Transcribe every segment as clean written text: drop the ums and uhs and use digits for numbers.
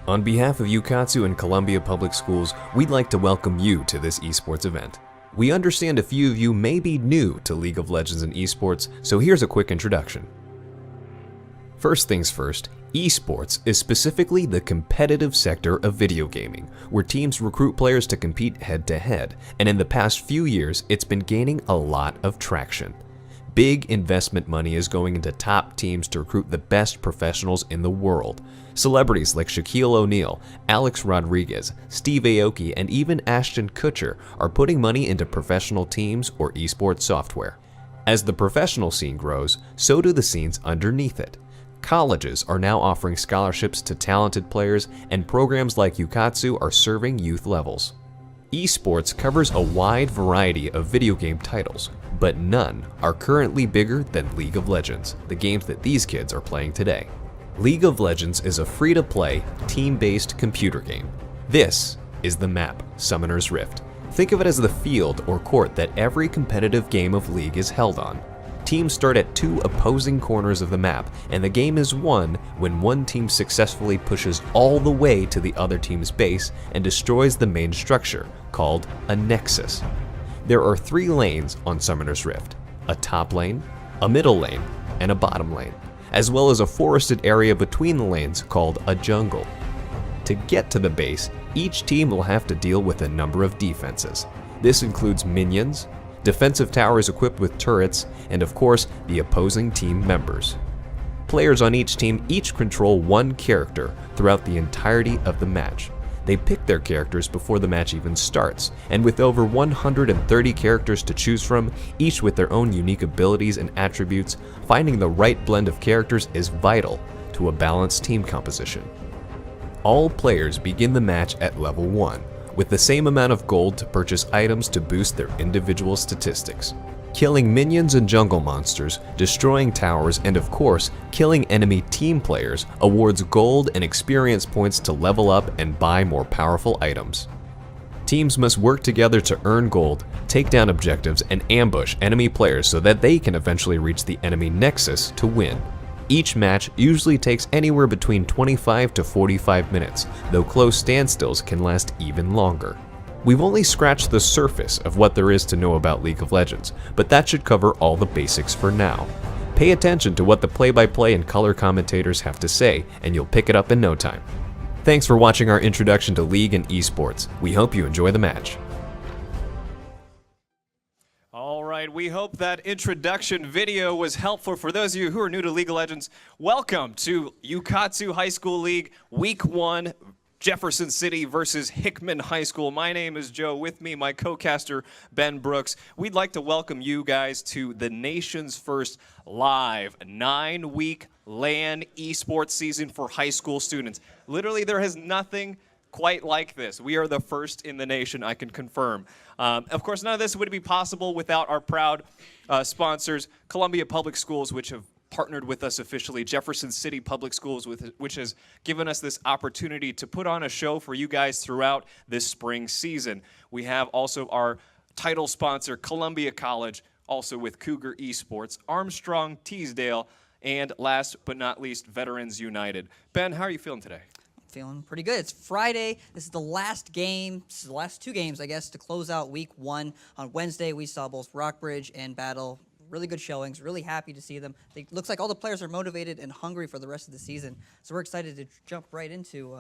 On behalf of Ukatsu and Columbia Public Schools, we'd like to welcome you to this esports event. We understand a few of you may be new to League of Legends and esports, so here's a quick introduction. First things first, esports is specifically the competitive sector of video gaming, where teams recruit players to compete head-to-head, and in the past few years, it's been gaining a lot of traction. Big investment money is going into top teams to recruit the best professionals in the world. Celebrities like Shaquille O'Neal, Alex Rodriguez, Steve Aoki, and even Ashton Kutcher are putting money into professional teams or esports software. As the professional scene grows, so do the scenes underneath it. Colleges are now offering scholarships to talented players, and programs like Ukatsu are serving youth levels. Esports covers a wide variety of video game titles, but none are currently bigger than League of Legends, the games that these kids are playing today. League of Legends is a free-to-play, team-based computer game. This is the map, Summoner's Rift. Think of it as the field or court that every competitive game of League is held on. Teams start at two opposing corners of the map, and the game is won when one team successfully pushes all the way to the other team's base and destroys the main structure, called a nexus. There are three lanes on Summoner's Rift: a top lane, a middle lane, and a bottom lane, as well as a forested area between the lanes called a jungle. To get to the base, each team will have to deal with a number of defenses. This includes minions, defensive towers equipped with turrets, and of course, the opposing team members. Players on each team each control one character throughout the entirety of the match. They pick their characters before the match even starts, and with over 130 characters to choose from, each with their own unique abilities and attributes, finding the right blend of characters is vital to a balanced team composition. All players begin the match at level 1, with the same amount of gold to purchase items to boost their individual statistics. Killing minions and jungle monsters, destroying towers, and of course, killing enemy team players awards gold and experience points to level up and buy more powerful items. Teams must work together to earn gold, take down objectives, and ambush enemy players so that they can eventually reach the enemy nexus to win. Each match usually takes anywhere between 25 to 45 minutes, though close standstills can last even longer. We've only scratched the surface of what there is to know about League of Legends, but that should cover all the basics for now. Pay attention to what the play-by-play and color commentators have to say, and you'll pick it up in no time. Thanks for watching our introduction to League and esports. We hope you enjoy the match. All right, we hope that introduction video was helpful for those of you who are new to League of Legends. Welcome to Ukatsu High School League, Week 1, Jefferson City versus Hickman High School. My name is Joe. With me, my co-caster, Ben Brooks. We'd like to welcome you guys to the nation's first live 9-week LAN esports season for high school students. Literally, there has nothing quite like this. We are the first in the nation, I can confirm. Of course, none of this would be possible without our proud sponsors, Columbia Public Schools, which have partnered with us officially, Jefferson City Public Schools, which has given us this opportunity to put on a show for you guys throughout this spring season. We have also our title sponsor, Columbia College, also with Cougar Esports, Armstrong, Teasdale, and last but not least, Veterans United. Ben, how are you feeling today? Feeling pretty good. It's Friday. This is the last game. This is the last two games, I guess, to close out Week 1. On Wednesday, we saw both Rockbridge and Battle. Really good showings. Really happy to see them. It looks like all the players are motivated and hungry for the rest of the season. So we're excited to jump right into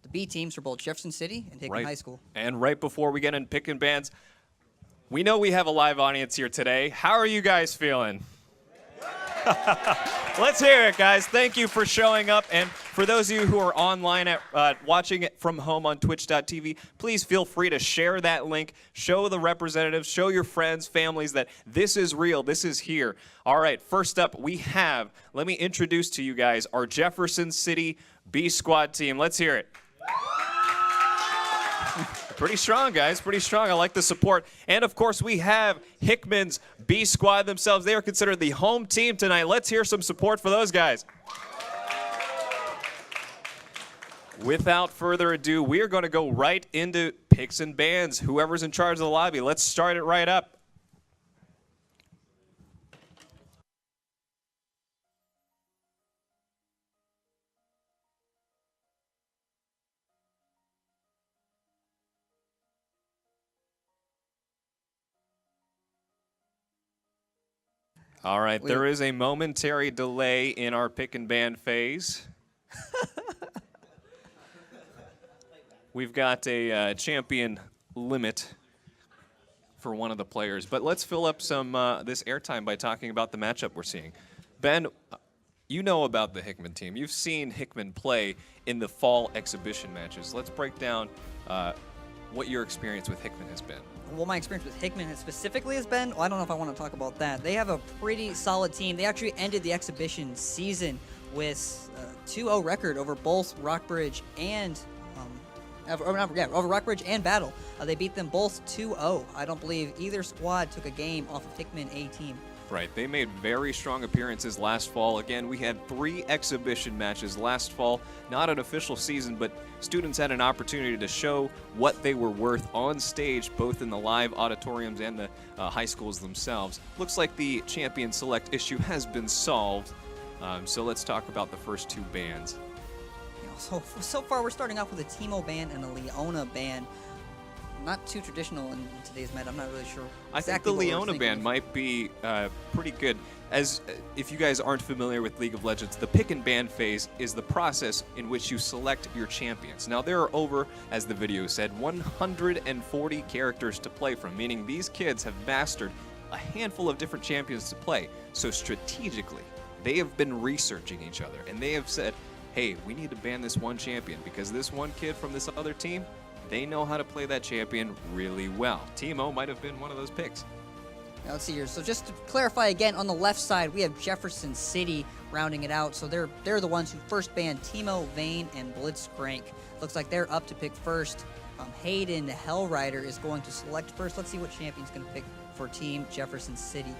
the B teams for both Jefferson City and Hickman High School. And right before we get into picking bands, we know we have a live audience here today. How are you guys feeling? Let's hear it, guys. Thank you for showing up. And for those of you who are online watching it from home on twitch.tv, please feel free to share that link, show the representatives, show your friends, families that this is real, this is here. All right, first up we have, let me introduce to you guys our Jefferson City B Squad team. Let's hear it. Pretty strong, guys. Pretty strong. I like the support. And, of course, we have Hickman's B Squad themselves. They are considered the home team tonight. Let's hear some support for those guys. Without further ado, we are going to go right into picks and bans. Whoever's in charge of the lobby, let's start it right up. All right, there is a momentary delay in our pick and ban phase. We've got a champion limit for one of the players, but let's fill up some this airtime by talking about the matchup we're seeing. Ben, you know about the Hickman team. You've seen Hickman play in the fall exhibition matches. Let's break down what your experience with Hickman has been. Well, my experience with Hickman specifically has been, well, I don't know if I want to talk about that. They have a pretty solid team. They actually ended the exhibition season with a 2-0 record over both Rockbridge and over Rockbridge and Battle. They beat them both 2-0. I don't believe either squad took a game off of Hickman A team. Right, they made very strong appearances last fall. Again, we had 3 exhibition matches last fall. Not an official season, but students had an opportunity to show what they were worth on stage, both in the live auditoriums and the high schools themselves. Looks like the champion select issue has been solved. So let's talk about the first 2 bands. So far, we're starting off with a Timo ban and a Leona ban. Not too traditional in today's meta. I'm not really sure. I think the Leona ban might be pretty good. As if you guys aren't familiar with League of Legends, the pick and ban phase is the process in which you select your champions. Now there are over, as the video said, 140 characters to play from, meaning these kids have mastered a handful of different champions to play. So strategically, they have been researching each other, and they have said, hey, we need to ban this one champion because this one kid from this other team, they know how to play that champion really well. Timo might have been one of those picks. Now, let's see here. So just to clarify again, on the left side, we have Jefferson City rounding it out. So they're the ones who first banned Timo, Vayne, and Blitzcrank. Looks like they're up to pick first. Hayden, the Hellrider, is going to select first. Let's see what champion's going to pick for Team Jefferson City.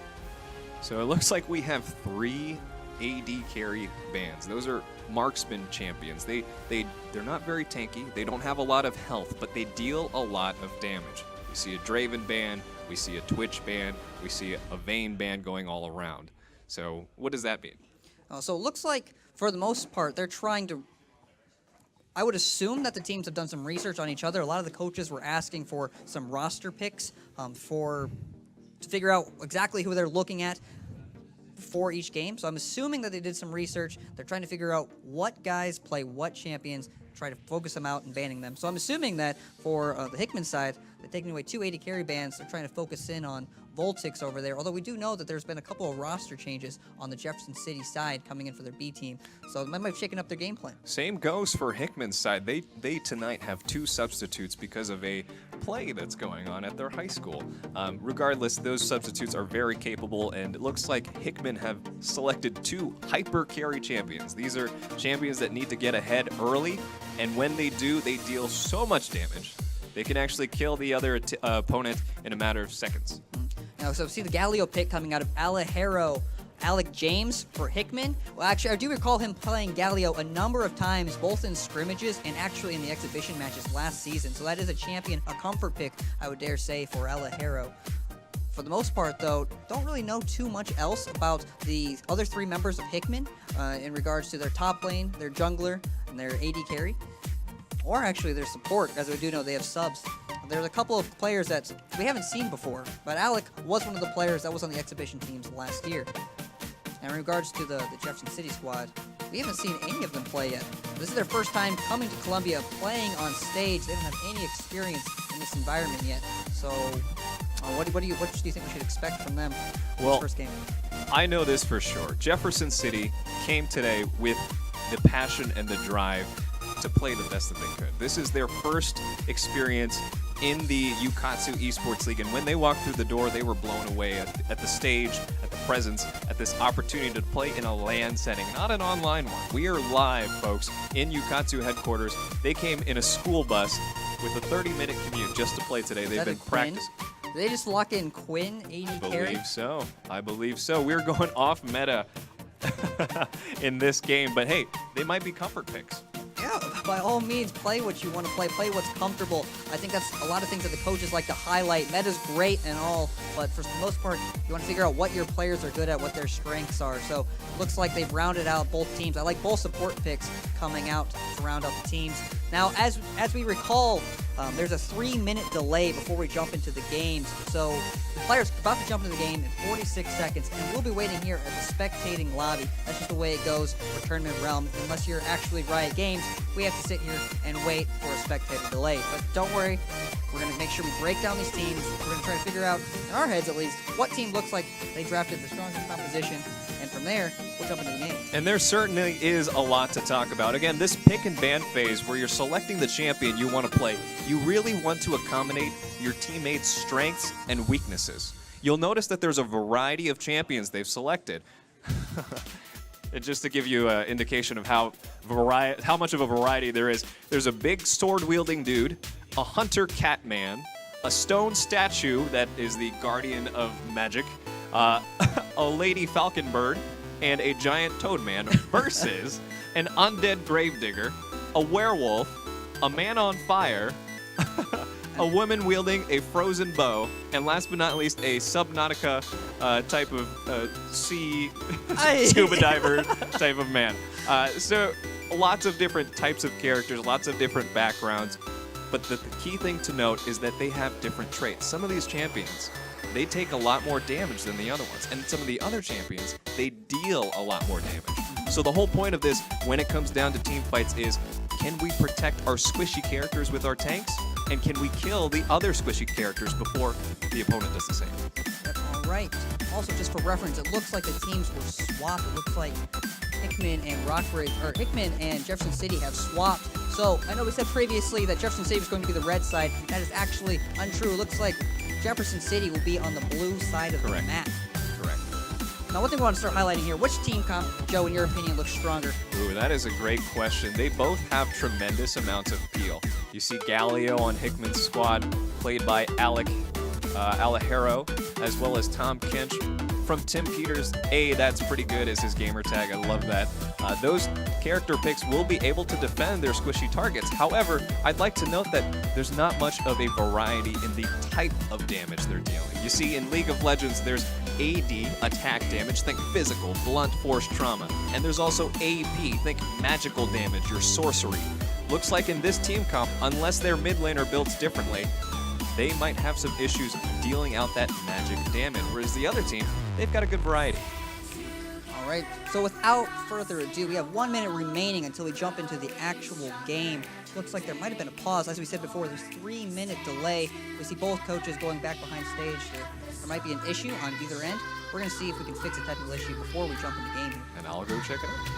So it looks like we have 3 AD carry bans. Those are marksman champions. They're not very tanky. They don't have a lot of health, but they deal a lot of damage. We see a Draven ban, we see a Twitch ban, we see a Vayne ban going all around. So what does that mean? So it looks like, for the most part, they're trying to... I would assume that the teams have done some research on each other. A lot of the coaches were asking for some roster picks to figure out exactly who they're looking at for each game. So I'm assuming that they did some research. They're trying to figure out what guys play what champions, try to focus them out and banning them. So I'm assuming that for the Hickman side, they're taking away 2 AD carry bans. They're trying to focus in on Voltix over there, although we do know that there's been a couple of roster changes on the Jefferson City side coming in for their B team, so they might have shaken up their game plan. Same goes for Hickman's side. They tonight have 2 substitutes because of a play that's going on at their high school. Regardless, those substitutes are very capable, and it looks like Hickman have selected 2 hyper carry champions. These are champions that need to get ahead early, and when they do, they deal so much damage. They can actually kill the other opponent in a matter of seconds. Now, so see the Galio pick coming out of Alejero, Alec James for Hickman. Well, actually, I do recall him playing Galio a number of times, both in scrimmages and actually in the exhibition matches last season. So that is a champion, a comfort pick, I would dare say, for Alejero. For the most part, though, don't really know too much else about the other 3 members of Hickman in regards to their top lane, their jungler, and their AD carry. Or actually their support, as we do know they have subs. There's a couple of players that we haven't seen before, but Alec was one of the players that was on the exhibition teams last year. And in regards to the Jefferson City squad, we haven't seen any of them play yet. This is their first time coming to Columbia, playing on stage. They don't have any experience in this environment yet. So what do you think we should expect from them in this first game? I know this for sure. Jefferson City came today with the passion and the drive to play the best that they could. This is their first experience in the Ukatsu eSports League, and when they walked through the door, they were blown away at the stage, at the presence, at this opportunity to play in a LAN setting, not an online one. We are live, folks, in Ukatsu headquarters. They came in a school bus with a 30-minute commute just to play today. They've been practicing. Did they just lock in Quinn, AD carry? I believe so. We're going off meta in this game, but hey, they might be comfort picks. Yeah, by all means, play what you want to play what's comfortable. I think that's a lot of things that the coaches like to highlight. Meta's great and all, but for the most part, you want to figure out what your players are good at, what their strengths are. So, looks like they've rounded out both teams. I like both support picks coming out to round out the teams. Now, as we recall, there's a 3-minute delay before we jump into the games. So the player's about to jump into the game in 46 seconds, and we'll be waiting here at the spectating lobby. That's just the way it goes for Tournament Realm. Unless you're actually Riot Games, we have to sit here and wait for a spectator delay. But don't worry, we're going to make sure we break down these teams. We're going to try to figure out, in our heads at least, what team looks like they drafted the strongest composition. And from there, we'll jump into the game. And there certainly is a lot to talk about. Again, this pick and ban phase where you're selecting the champion you want to play, you really want to accommodate your teammates' strengths and weaknesses. You'll notice that there's a variety of champions they've selected. And just to give you an indication of how much of a variety there is, there's a big sword-wielding dude, a hunter catman, a stone statue that is the guardian of magic, a lady falconbird, and a giant toadman versus an undead gravedigger, a werewolf, a man on fire, a woman wielding a frozen bow, and last but not least, a Subnautica type of sea scuba diver type of man. So lots of different types of characters, lots of different backgrounds, but the key thing to note is that they have different traits. Some of these champions, they take a lot more damage than the other ones. And some of the other champions, they deal a lot more damage. So the whole point of this, when it comes down to team fights, is can we protect our squishy characters with our tanks? And can we kill the other squishy characters before the opponent does the same? Yep, all right. Also, just for reference, it looks like the teams were swapped. It looks like Hickman and Jefferson City have swapped. So I know we said previously that Jefferson City was going to be the red side. That is actually untrue. It looks like Jefferson City will be on the blue side of the map. Correct. Now, one thing we want to start highlighting here, which team comp, Joe, in your opinion, looks stronger? Ooh, that is a great question. They both have tremendous amounts of appeal. You see Galileo on Hickman's squad, played by Alejero, as well as Tom Kinch. From Tim Peters, that's pretty good as his gamer tag. I love that. Those character picks will be able to defend their squishy targets. However, I'd like to note that there's not much of a variety in the type of damage they're dealing. You see, in League of Legends, there's AD, attack damage, think physical, blunt force trauma. And there's also AP, think magical damage, your sorcery. Looks like in this team comp, unless their mid laner builds differently, they might have some issues dealing out that magic damage, whereas the other team, they've got a good variety. All right, so without further ado, we have 1 minute remaining until we jump into the actual game. Looks like there might have been a pause. As we said before, there's 3-minute delay. We see both coaches going back behind stage. There might be an issue on either end. We're going to see if we can fix a technical issue before we jump into the game here. And I'll go check it out.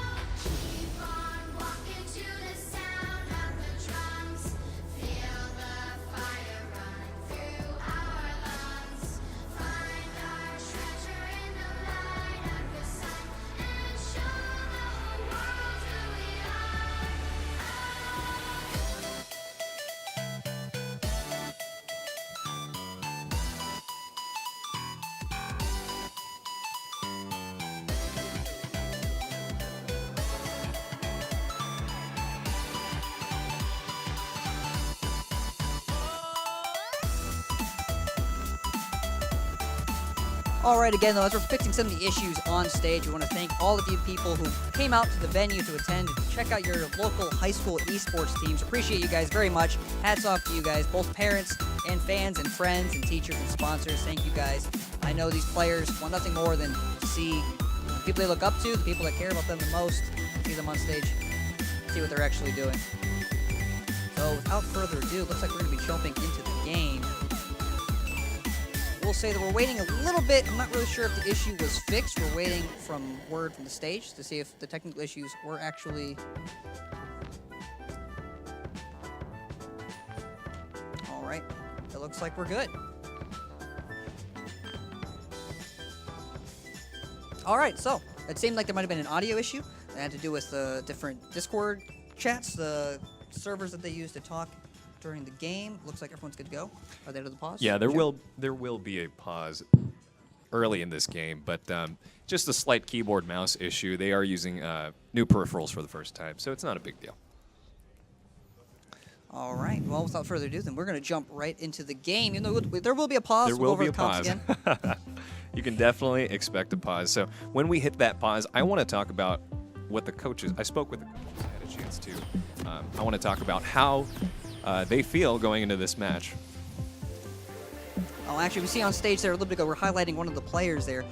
All right, again, though, as we're fixing some of the issues on stage, we want to thank all of you people who came out to the venue to attend and check out your local high school esports teams. Appreciate you guys very much. Hats off to you guys, both parents and fans and friends and teachers and sponsors. Thank you guys. I know these players want nothing more than to see the people they look up to, the people that care about them the most, see them on stage, see what they're actually doing. So without further ado, it looks like we're going to be jumping into the game. We'll say that we're waiting a little bit. I'm not really sure if the issue was fixed. We're waiting from word from the stage to see if the technical issues were actually... All right. It looks like we're good. All right, so it seemed like there might have been an audio issue that had to do with the different Discord chats, the servers that they use to talk during the game. Looks like everyone's good to go. Are they to the pause? Yeah, there will be a pause early in this game, but just a slight keyboard mouse issue. They are using new peripherals for the first time, so it's not a big deal. All right. Well, without further ado, then we're going to jump right into the game. You know, there will be a pause. There will be a pause. You can definitely expect a pause. So when we hit that pause, I want to talk about what the coaches. I spoke with the coaches ahead of a chance to. I want to talk about how they feel going into this match. Oh, actually, we see on stage there a little bit ago, we're highlighting one of the players there.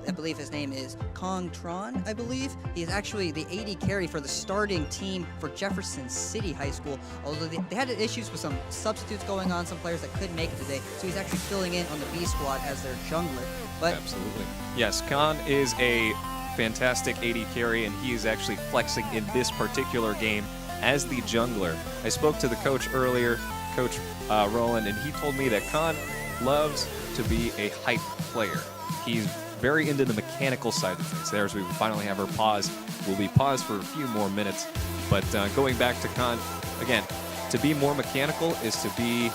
I believe his name is Kong Tron, I believe. He is actually the AD carry for the starting team for Jefferson City High School. Although they had issues with some substitutes going on, some players that couldn't make it today. So he's actually filling in on the B squad as their jungler. But Absolutely. Yes, Khan is a fantastic AD carry, and he is actually flexing in this particular game as the jungler. I spoke to the coach earlier, Coach Roland, and he told me that Khan loves to be a hype player. He's very into the mechanical side of things. There, as we finally have our pause. We'll be paused for a few more minutes. But going back to Khan, again, to be more mechanical is to be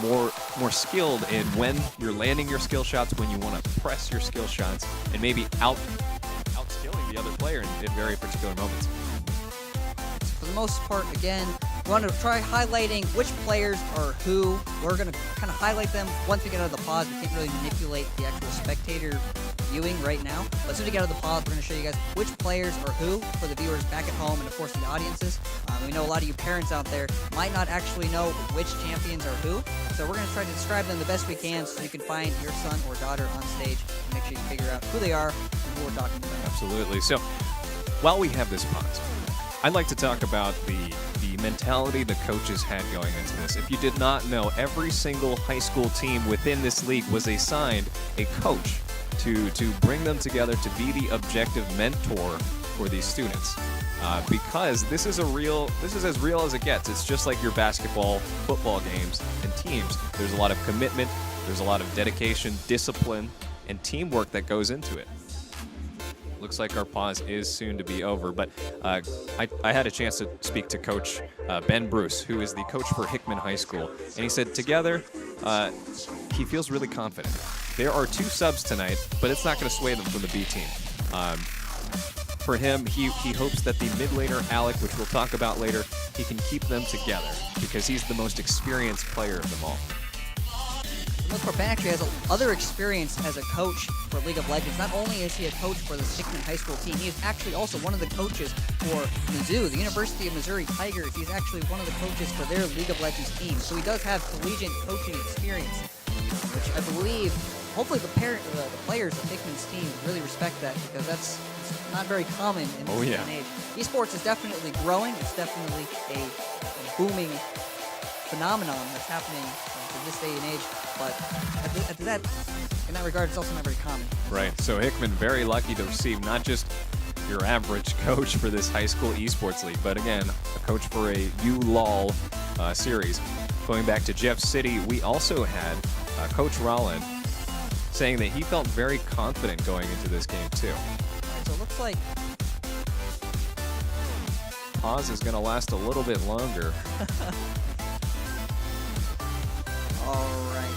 more skilled in when you're landing your skill shots, when you want to press your skill shots, and maybe outskilling the other player in very particular moments. for the most part, again, we want to try highlighting which players are who. We're going to kind of highlight them once we get out of the pause. We can't really manipulate the actual spectator viewing right now. But as soon as we get out of the pause, we're going to show you guys which players are who for the viewers back at home and, of course, the audiences. We know a lot of you parents out there might not actually know which champions are who. So we're going to try to describe them the best we can so you can find your son or daughter on stage and make sure you figure out who they are and who we're talking about. Absolutely. So while we have this pause, I'd like to talk about the mentality the coaches had going into this. If you did not know, every single high school team within this league was assigned a coach to bring them together to be the objective mentor for these students. Because this is as real as it gets. It's just like your basketball, football games and teams. There's a lot of commitment, there's a lot of dedication, discipline, and teamwork that goes into it. Looks like our pause is soon to be over, but I had a chance to speak to Coach Ben Bruce, who is the coach for Hickman High School, and he said together he feels really confident. There are 2 subs tonight, but it's not going to sway them from the B team. For him, he hopes that the mid laner, Alec, which we'll talk about later, he can keep them together because he's the most experienced player of them all. Ben actually has other experience as a coach for League of Legends. Not only is he a coach for the Hickman High School team, he is actually also one of the coaches for Mizzou, the University of Missouri Tigers. He's actually one of the coaches for their League of Legends team. So he does have collegiate coaching experience, which I believe, hopefully the players of Hickman's team really respect that because it's not very common in this day and age. Esports is definitely growing. It's definitely a booming phenomenon that's happening in this day and age. But in that regard, it's also not very common. Right. So Hickman very lucky to receive not just your average coach for this high school esports league, but again, a coach for a ULOL series. Going back to Jeff City, we also had Coach Roland saying that he felt very confident going into this game too. Right, so it looks like pause is going to last a little bit longer. all right.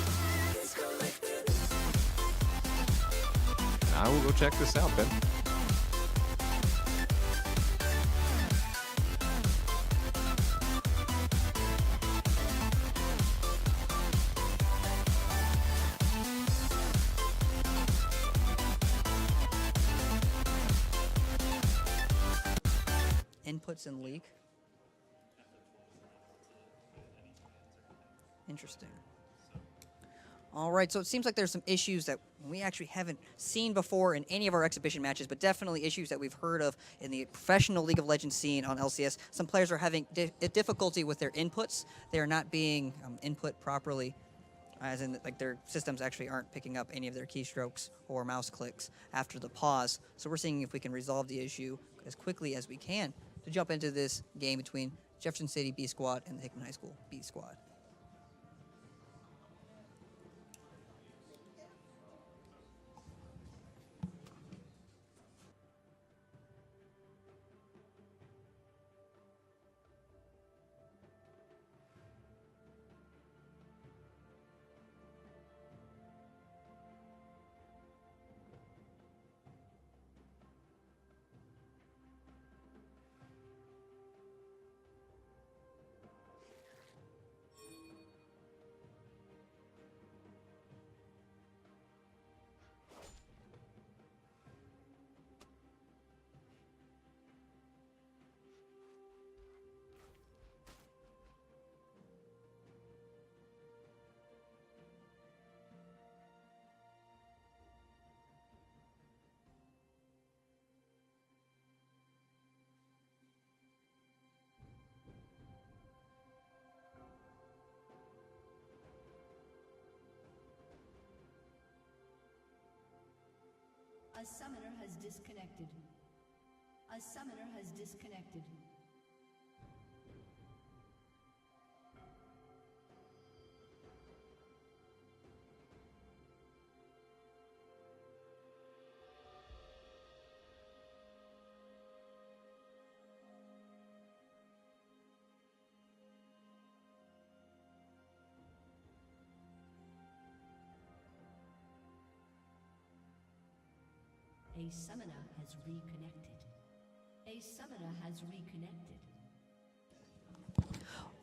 I will go check this out, Ben. Inputs in league. Interesting. All right, so it seems like there's some issues that we actually haven't seen before in any of our exhibition matches, but definitely issues that we've heard of in the professional League of Legends scene on LCS. Some players are having difficulty with their inputs. They are not being input properly, as in like their systems actually aren't picking up any of their keystrokes or mouse clicks after the pause. So we're seeing if we can resolve the issue as quickly as we can to jump into this game between Jefferson City B Squad and the Hickman High School B Squad. A summoner has disconnected. A summoner has disconnected. A summoner has reconnected. A summoner has reconnected.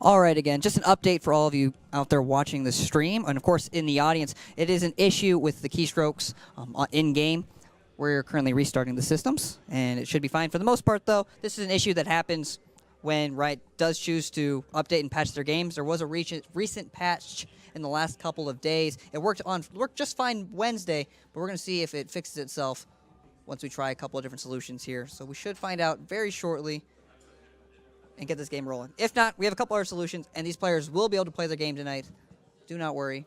All right, again, just an update for all of you out there watching the stream, and of course in the audience. It is an issue with the keystrokes in-game. We're currently restarting the systems, and it should be fine for the most part, though. This is an issue that happens when Riot does choose to update and patch their games. There was a recent patch in the last couple of days. It worked just fine Wednesday, but we're going to see if it fixes itself once we try a couple of different solutions here. So we should find out very shortly and get this game rolling. If not, we have a couple other solutions, and these players will be able to play their game tonight. Do not worry.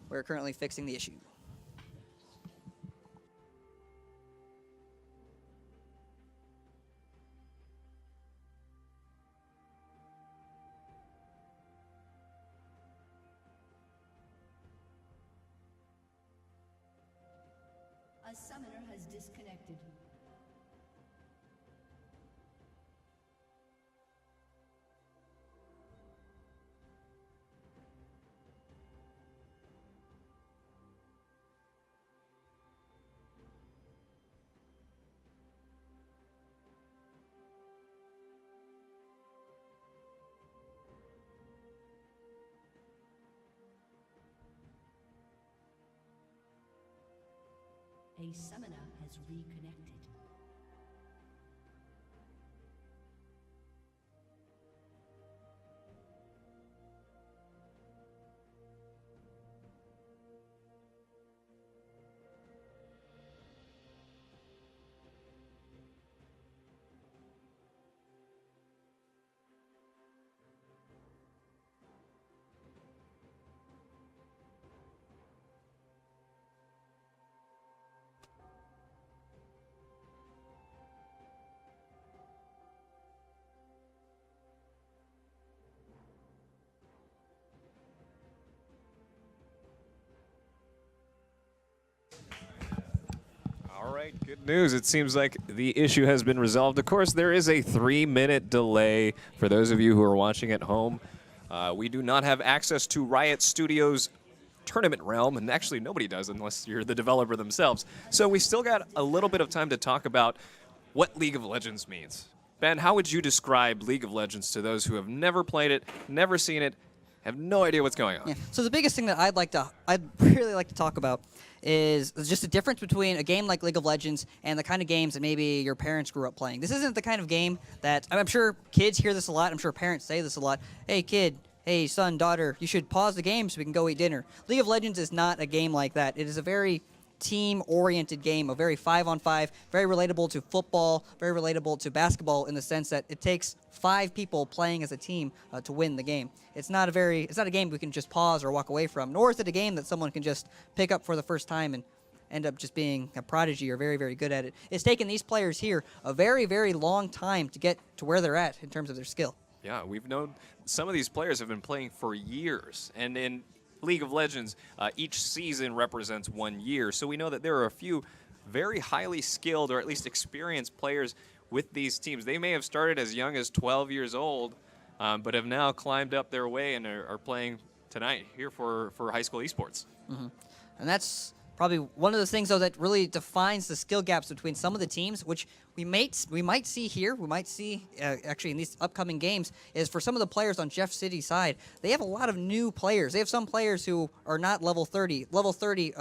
We're currently fixing the issue. A summoner has disconnected. A summoner has reconnected. All right, good news. It seems like the issue has been resolved. Of course, there is a 3-minute delay for those of you who are watching at home. We do not have access to Riot Studios' tournament realm, and actually nobody does unless you're the developer themselves. So we still got a little bit of time to talk about what League of Legends means. Ben, how would you describe League of Legends to those who have never played it, never seen it, have no idea what's going on? Yeah. So the biggest thing that I'd really like to talk about is just the difference between a game like League of Legends and the kind of games that maybe your parents grew up playing. This isn't the kind of game that, I'm sure kids hear this a lot, I'm sure parents say this a lot. Hey kid, hey son, daughter, you should pause the game so we can go eat dinner. League of Legends is not a game like that. It is a very team-oriented game, a very 5-on-5, very relatable to football, very relatable to basketball in the sense that it takes 5 people playing as a team to win the game. It's not a game we can just pause or walk away from, nor is it a game that someone can just pick up for the first time and end up just being a prodigy or very, very good at it. It's taken these players here a very, very long time to get to where they're at in terms of their skill. Yeah, we've known some of these players have been playing for years, and in League of Legends, each season represents 1 year, so we know that there are a few very highly skilled or at least experienced players with these teams. They may have started as young as 12 years old, but have now climbed up their way and are playing tonight here for high school esports. Mm-hmm. And that's probably one of the things, though, that really defines the skill gaps between some of the teams, which we might see here, we might see actually in these upcoming games, is for some of the players on Jeff City's side, they have a lot of new players. They have some players who are not level 30. Level 30,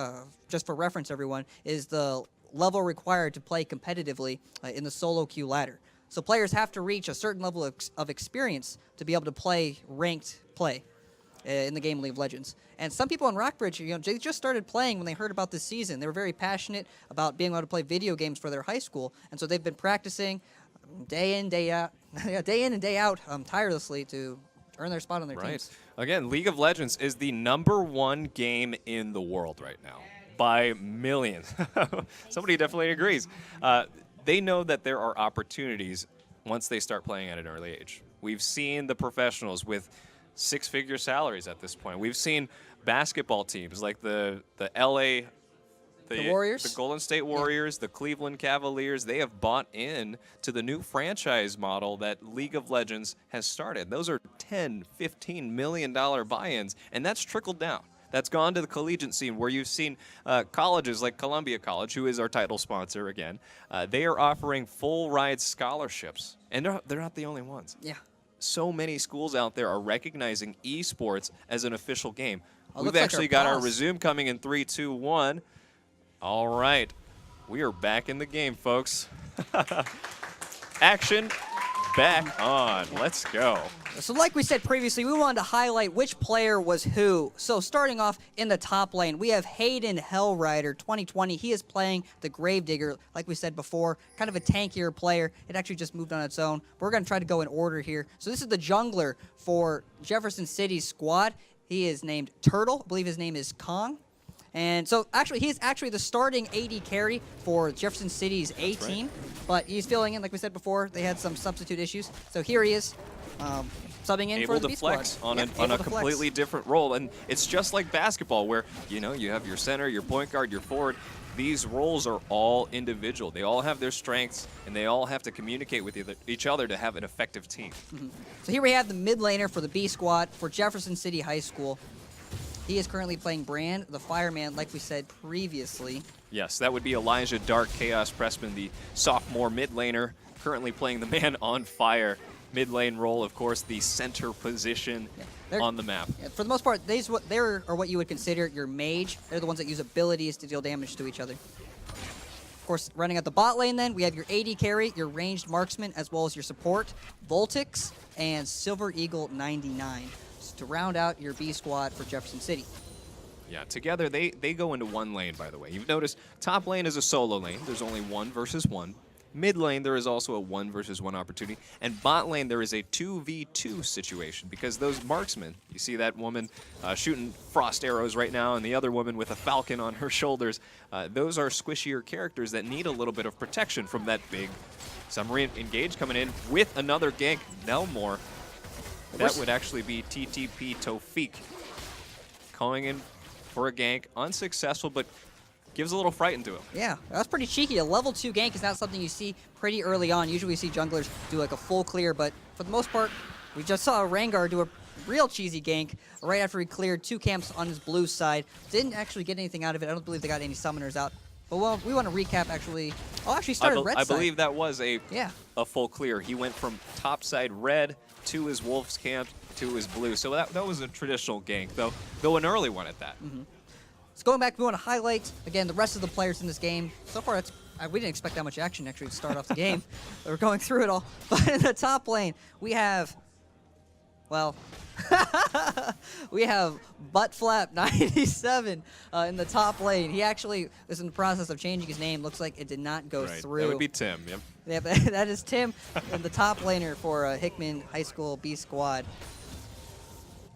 just for reference, everyone, is the level required to play competitively in the solo queue ladder. So players have to reach a certain level of experience to be able to play ranked play in the game League of Legends. And some people in Rockbridge, they just started playing when they heard about this season. They were very passionate about being able to play video games for their high school, and so they've been practicing day in, day out, tirelessly to earn their spot on their teams. Again, League of Legends is the #1 game in the world right now. by millions. Somebody definitely agrees. They know that there are opportunities once they start playing at an early age. We've seen the professionals with six-figure salaries at this point. We've seen basketball teams like the LA, The Warriors? the Golden State Warriors, the Cleveland Cavaliers. They have bought in to the new franchise model that League of Legends has started. Those are $10, $15 million buy-ins, and that's trickled down. That's gone to the collegiate scene where you've seen colleges like Columbia College, who is our title sponsor again. They are offering full ride scholarships, and they're not the only ones. Yeah. So many schools out there are recognizing esports as an official game. Oh, We've looks like actually our got our pause. resume coming in 3, 2, 1. All right. We are back in the game, folks. Action back on. Let's go. So like we said previously, we wanted to highlight which player was who. So starting off in the top lane, we have Hayden Hellrider, 2020. He is playing the Gravedigger, like we said before, kind of a tankier player. It actually just moved on its own. We're going to try to go in order here. So this is the jungler for Jefferson City's squad. He is named Turtle. I believe his name is Kong. And so actually, he is actually the starting AD carry for Jefferson City's A team. But he's filling in, like we said before, they had some substitute issues. So here he is. Subbing in Able for the to B flex squad. on a completely different role. And it's just like basketball where, you know, you have your center, your point guard, your forward. These roles are all individual. They all have their strengths, and they all have to communicate with each other to have an effective team. So here we have the mid laner for the B squad for Jefferson City High School. He is currently playing Brand, the fireman, like we said previously. Yes, that would be Elijah Dark Chaos Pressman, the sophomore mid laner, currently playing the man on fire. Mid lane role, of course, the center position on the map. Yeah, for the most part, they are what you would consider your mage. They're the ones that use abilities to deal damage to each other. Of course, running at the bot lane then, we have your AD carry, your ranged marksman, as well as your support, Voltix, and Silver Eagle 99 to round out your B squad for Jefferson City. Yeah, together they go into one lane, by the way. You've noticed top lane is a solo lane. There's only 1 versus 1. Mid lane, there is also a 1 versus 1 opportunity. And bot lane, there is a 2v2 situation because those marksmen, you see that woman shooting frost arrows right now and the other woman with a falcon on her shoulders, those are squishier characters that need a little bit of protection from that big submarine engage coming in with another gank, Nelmore. That would actually be TTP Tofik calling in for a gank. Unsuccessful, but gives a little fright into him. Yeah, that's pretty cheeky. A level 2 gank is not something you see pretty early on. Usually we see junglers do like a full clear, but for the most part, we just saw Rengar do a real cheesy gank right after he cleared 2 camps on his blue side. Didn't actually get anything out of it. I don't believe they got any summoners out. But well, we want to recap actually. Oh, actually started red side. I believe that was a full clear. He went from top side red to his wolf's camp to his blue. So that was a traditional gank, though an early one at that. So going back, we want to highlight, again, the rest of the players in this game. So far, we didn't expect that much action, actually, to start off the game. We're going through it all. But in the top lane, we have, well, we have Buttflap97 in the top lane. He actually is in the process of changing his name. Looks like it did not go through. That would be Tim, yep. Yeah, that is Tim, in the top laner for Hickman High School B squad.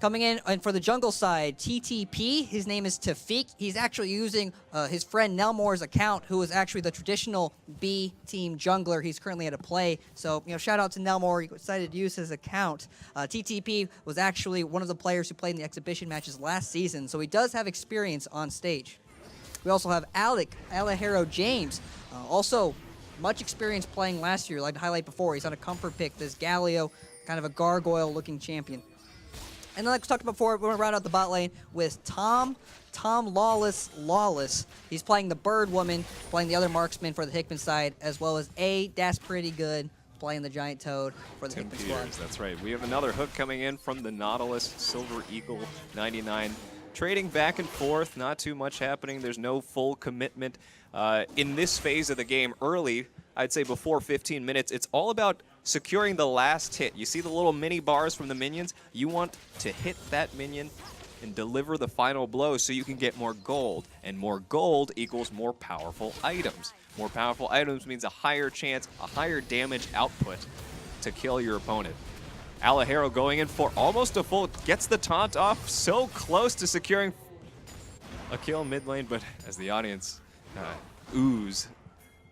Coming in, and for the jungle side, TTP, his name is Tafik. He's actually using his friend Nelmore's account, who is actually the traditional B team jungler. He's currently at a play. So, you know, shout out to Nelmore. He decided to use his account. TTP was actually one of the players who played in the exhibition matches last season, so he does have experience on stage. We also have Alejero James, also much experience playing last year, like I highlighted before. He's on a comfort pick, this Galio, kind of a gargoyle-looking champion. And then like we talked about before, we're going to round out the bot lane with Tom Lawless. He's playing the Bird Woman, playing the other marksman for the Hickman side, as well as That's Pretty Good, playing the Giant Toad for the Hickman squad. That's right. We have another hook coming in from the Nautilus, Silver Eagle 99. Trading back and forth, not too much happening. There's no full commitment. In this phase of the game, early, I'd say before 15 minutes, it's all about securing the last hit. You see the little mini bars from the minions? You want to hit that minion and deliver the final blow so you can get more gold. And more gold equals more powerful items. More powerful items means a higher chance, a higher damage output to kill your opponent. Alejero going in for almost a full, gets the taunt off, so close to securing a kill mid lane, but as the audience ooze,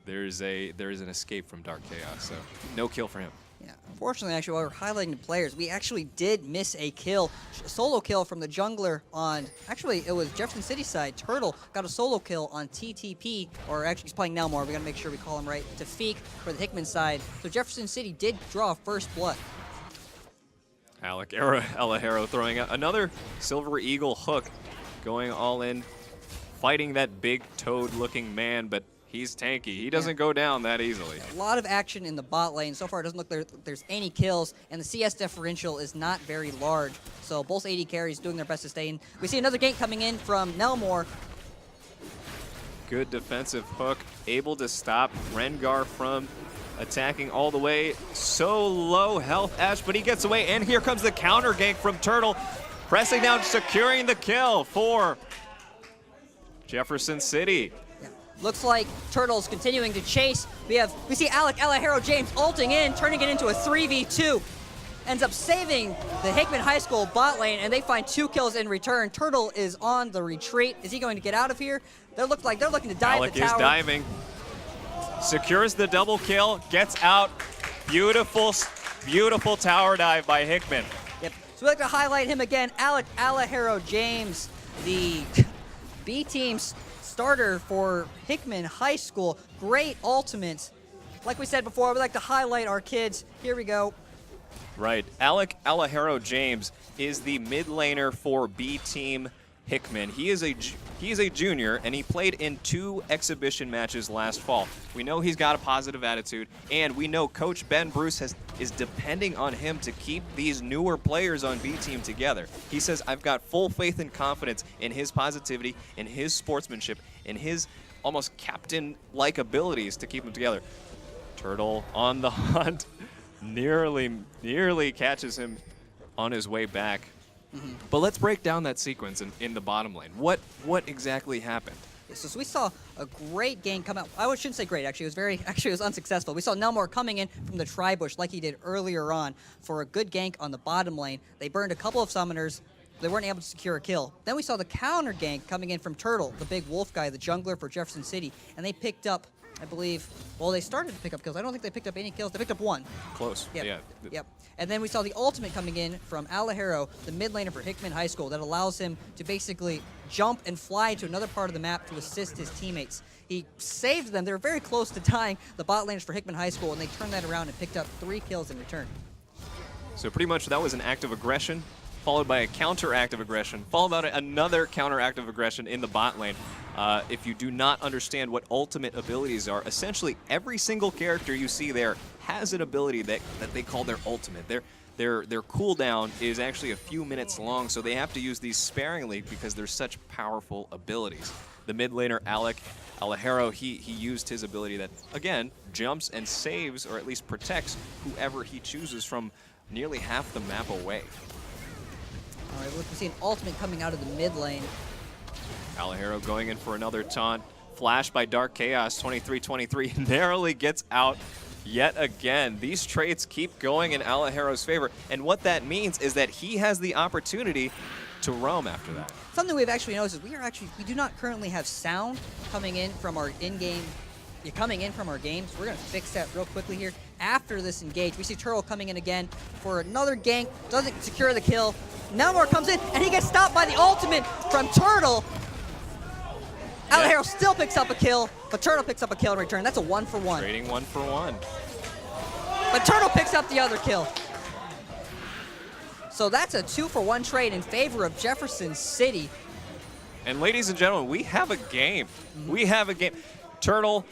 there's an escape from Dark Chaos, so no kill for him. Yeah, unfortunately, actually, while we're highlighting the players, we actually did miss a kill, a solo kill from the jungler on, actually, it was Jefferson City side. Turtle got a solo kill on TTP, or actually he's playing Nelmore. We got to make sure we call him right, to Feek for the Hickman side. So Jefferson City did draw first blood. Alec Alejero throwing out another Silver Eagle hook, going all in, fighting that big toad-looking man, but he's tanky. He doesn't go down that easily. A lot of action in the bot lane. So far, it doesn't look like there's any kills, and the CS differential is not very large. So both AD carries doing their best to stay in. We see another gank coming in from Nelmore. Good defensive hook, able to stop Rengar from attacking all the way. So low health, Ash, but he gets away, and here comes the counter gank from Turtle, pressing down, securing the kill for Jefferson City. Yeah. Looks like Turtle's continuing to chase. We see Alec Alejero James ulting in, turning it into a 3v2. Ends up saving the Hickman High School bot lane, and they find 2 kills in return. Turtle is on the retreat. Is he going to get out of here? They're looking to dive Alec the tower. is diving. Secures the double kill, gets out. Beautiful, beautiful tower dive by Hickman. Yep. So we'd like to highlight him again, Alec Alejero James, the B team starter for Hickman High School. Great ultimate. Like we said before, we'd like to highlight our kids. Here we go. Right. Alec Alejero James is the mid laner for B team Hickman. He is a junior, and he played in 2 exhibition matches last fall. We know he's got a positive attitude, and we know Coach Ben Bruce is depending on him to keep these newer players on B team together. He says, I've got full faith and confidence in his positivity, in his sportsmanship, in his almost captain-like abilities to keep them together. Turtle on the hunt, nearly catches him on his way back. But let's break down that sequence in the bottom lane. What exactly happened? So we saw a great game come out. I shouldn't say great, actually. It was unsuccessful. We saw Nelmore coming in from the tri-bush like he did earlier on for a good gank on the bottom lane. They burned a couple of summoners. They weren't able to secure a kill. Then we saw the counter gank coming in from Turtle, the big wolf guy, the jungler for Jefferson City, and they picked up, I believe, well, they started to pick up kills. I don't think they picked up any kills. They picked up 1. Close. Yep. Yeah. Yep. And then we saw the ultimate coming in from Alejero, the mid laner for Hickman High School, that allows him to basically jump and fly to another part of the map to assist his teammates. He saved them. They were very close to dying, the bot laners for Hickman High School, and they turned that around and picked up 3 kills in return. So pretty much that was an act of aggression, followed by a counter act of aggression, followed by another counter act of aggression in the bot lane. If you do not understand what ultimate abilities are, essentially every single character you see there has an ability that they call their ultimate. Their cooldown is actually a few minutes long, so they have to use these sparingly because they're such powerful abilities. The mid laner, Alec Alejero, he used his ability that, again, jumps and saves, or at least protects, whoever he chooses from nearly half the map away. All right, look, we see an ultimate coming out of the mid lane. Alejero going in for another taunt. Flash by Dark Chaos, 23-23, narrowly gets out yet again. These traits keep going in Alejero's favor, and what that means is that he has the opportunity to roam after that. Something we've actually noticed is we do not currently have sound coming in from our in-game. Coming in from our games. We're going to fix that real quickly here. After this engage, we see Turtle coming in again for another gank. Doesn't secure the kill. Nelmore comes in, and he gets stopped by the ultimate from Turtle. Alejero still picks up a kill, but Turtle picks up a kill in return. That's a 1-for-1. Trading 1-for-1. But Turtle picks up the other kill. So that's a 2-for-1 trade in favor of Jefferson City. And ladies and gentlemen, we have a game. We have a game. Turtle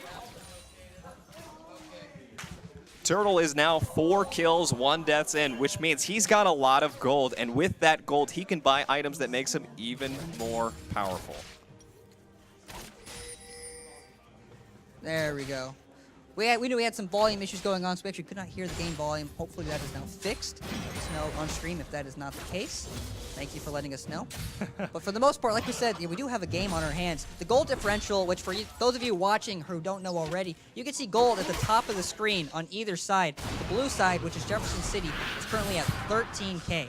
is now 4 kills, 1 death's in, which means he's got a lot of gold, and with that gold, he can buy items that makes him even more powerful. There we go. We knew we had some volume issues going on, so we actually could not hear the game volume. Hopefully that is now fixed. Let us know on stream if that is not the case. Thank you for letting us know. But for the most part, like we said, we do have a game on our hands. The gold differential, which for those of you watching who don't know already, you can see gold at the top of the screen on either side. The blue side, which is Jefferson City, is currently at 13K.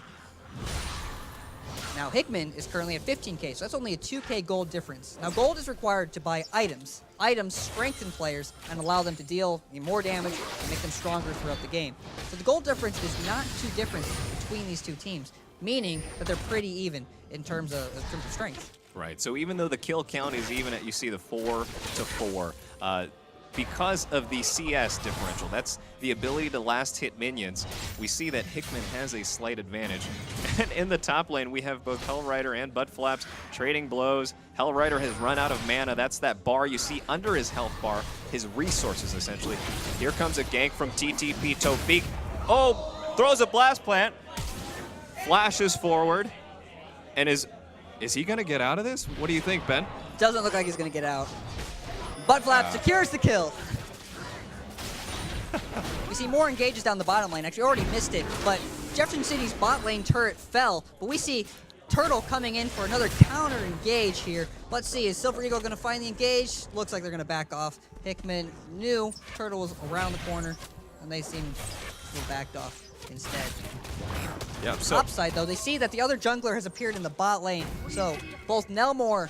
Now, Hickman is currently at 15K, so that's only a 2K gold difference. Now, gold is required to buy items. Items strengthen players and allow them to deal more damage and make them stronger throughout the game. So the gold difference is not too different between these two teams, meaning that they're pretty even in terms of strength. Right. So even though the kill count is even at, you see the 4 to 4, because of the CS differential, that's the ability to last hit minions, we see that Hickman has a slight advantage. And in the top lane, we have both Hellrider and Buttflaps trading blows. Hellrider has run out of mana. That's that bar you see under his health bar, his resources essentially. Here comes a gank from TTP Tofik. Oh, throws a blast plant, flashes forward, and is he gonna get out of this? What do you think, Ben? Doesn't look like he's gonna get out. Buttflap secures the kill. We see more engages down the bottom lane. Actually, already missed it, but Jefferson City's bot lane turret fell. But we see Turtle coming in for another counter engage here. Let's see, is Silver Eagle going to find the engage? Looks like they're going to back off. Hickman knew Turtle was around the corner, and they seem to have backed off instead. Yep, so Top side, though, they see that the other jungler has appeared in the bot lane. So both Nelmore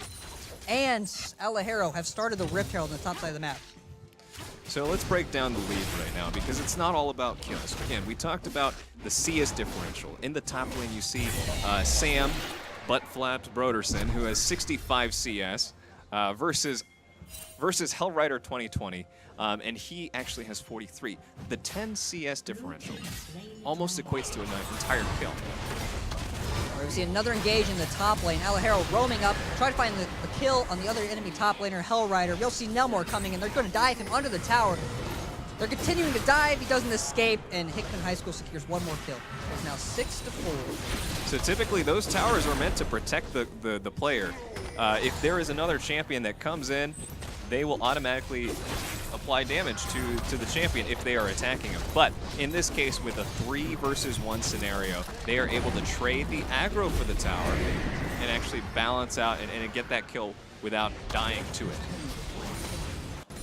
and Alejero have started the Rift Herald on the top side of the map. So let's break down the lead right now, because it's not all about kills. Again, we talked about the CS differential. In the top lane, you see Sam, Buttflapped Broderson, who has 65 CS, versus Hellrider 2020, and he actually has 43. The 10 CS differential almost equates to an entire kill. We see another engage in the top lane. Alejero roaming up, try to find the kill on the other enemy top laner, Hellrider. We'll see Nelmore coming in. They're going to dive him under the tower. They're continuing to dive. He doesn't escape, and Hickman High School secures one more kill. It's now 6 to 4. So typically those towers are meant to protect the player. If there is another champion that comes in, they will automatically apply damage to the champion if they are attacking him. But in this case, with a 3 versus 1 scenario, they are able to trade the aggro for the tower and actually balance out and get that kill without dying to it.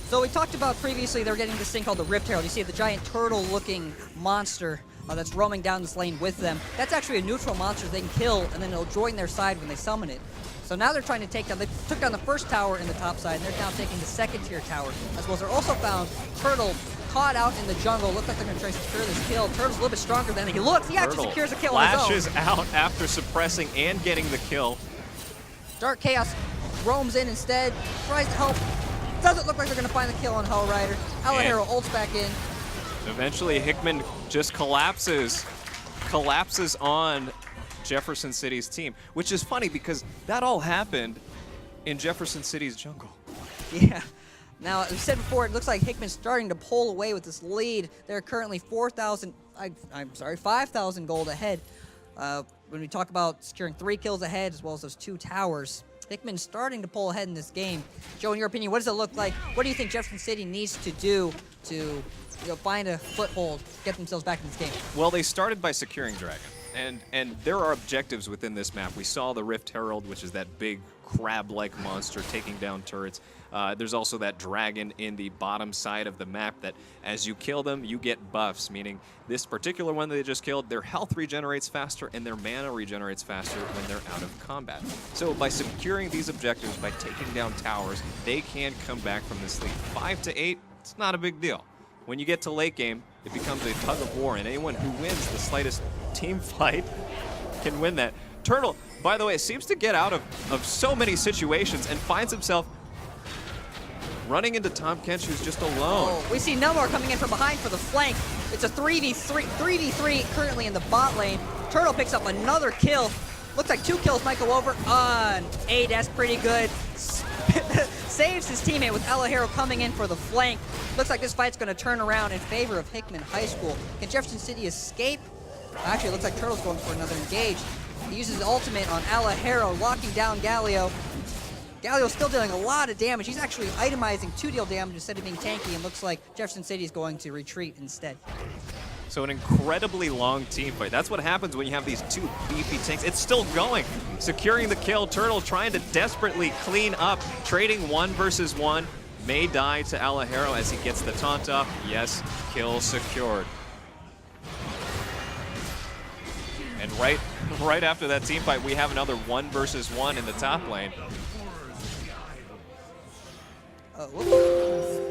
So we talked about previously they're getting this thing called the Rift Herald. You see the giant turtle-looking monster that's roaming down this lane with them. That's actually a neutral monster they can kill, and then it'll join their side when they summon it. So now they're trying to take down, they took down the first tower in the top side, and they're now taking the second tier tower. As well as they're also found Turtle caught out in the jungle. Looks like they're going to try to secure this kill. Turtle's a little bit stronger than he looks. He actually secures a kill on his own. Flashes out after suppressing and getting the kill. Dark Chaos roams in instead, tries to help. Doesn't look like they're going to find the kill on Hellrider. Alejero ults back in. Eventually, Hickman just collapses on Jefferson City's team, which is funny because that all happened in Jefferson City's jungle. Yeah. Now, as we said before, it looks like Hickman's starting to pull away with this lead. They're currently 5,000 gold ahead. When we talk about securing 3 kills ahead, as well as those 2 towers, Hickman's starting to pull ahead in this game. Joe, in your opinion, what does it look like? What do you think Jefferson City needs to do to find a foothold, get themselves back in this game? Well, they started by securing Dragon. And there are objectives within this map. We saw the Rift Herald, which is that big crab-like monster taking down turrets. There's also that dragon in the bottom side of the map that as you kill them, you get buffs, meaning this particular one that they just killed, their health regenerates faster and their mana regenerates faster when they're out of combat. So by securing these objectives, by taking down towers, they can come back from this lead. 5 to 8, it's not a big deal. When you get to late game, it becomes a tug of war, and anyone who wins the slightest team fight can win that. Turtle, by the way, seems to get out of so many situations and finds himself running into Tom Kench, who's just alone. Oh, we see Nelmore coming in from behind for the flank. It's a 3v3 currently in the bot lane. Turtle picks up another kill. Looks like 2 kills might go over on 8. That's pretty good. Saves his teammate with Alejero coming in for the flank. Looks like this fight's going to turn around in favor of Hickman High School. Can Jefferson City escape? Actually, it looks like Turtle's going for another engage. He uses his ultimate on Alejero, locking down Galio. Galio's still dealing a lot of damage. He's actually itemizing 2 deal damage instead of being tanky, and looks like Jefferson City is going to retreat instead. So an incredibly long team fight. That's what happens when you have these 2 beefy tanks. It's still going. Securing the kill. Turtle trying to desperately clean up. Trading 1 versus 1. May die to Alejero as he gets the taunt off. Yes, kill secured. And right after that team fight, we have another 1 versus 1 in the top lane. Oh, whoops.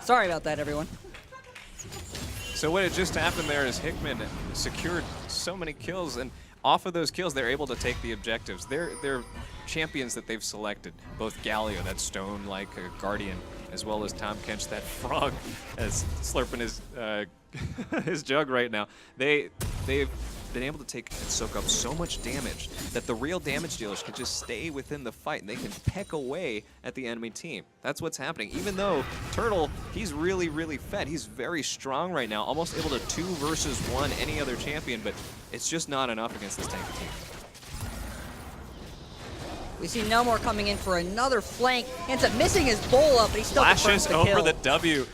Sorry about that, everyone. So what had just happened there is Hickman secured so many kills, and off of those kills, they're able to take the objectives. They're champions that they've selected, both Galio, that stone-like guardian, as well as Tom Kench, that frog, that's slurping his his jug right now. They've been able to take and soak up so much damage that the real damage dealers can just stay within the fight and they can peck away at the enemy team. That's what's happening. Even though Turtle, he's really, really fed. He's very strong right now, almost able to 2 versus 1 any other champion, but it's just not enough against this tanky team. We see Nelmore coming in for another flank. Ends up missing his bowl up, but he still confirms Flashes the over kill. the W.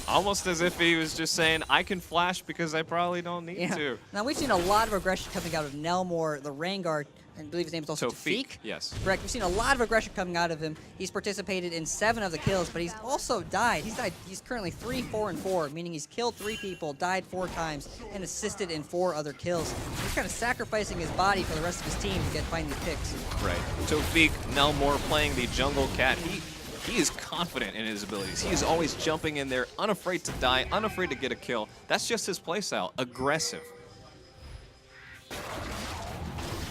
Almost as if he was just saying, I can flash because I probably don't need to. Now, we've seen a lot of aggression coming out of Nelmore, the Rangard, I believe his name is also Tofik, yes. Correct. We've seen a lot of aggression coming out of him. He's participated in 7 of the kills, but he's also died. He's currently 3, 4, and 4, meaning he's killed 3 people, died 4 times, and assisted in 4 other kills. He's kind of sacrificing his body for the rest of his team to find these picks. Right. Tofik Nelmore playing the jungle cat. He is confident in his abilities. He is always jumping in there, unafraid to die, unafraid to get a kill. That's just his playstyle, aggressive.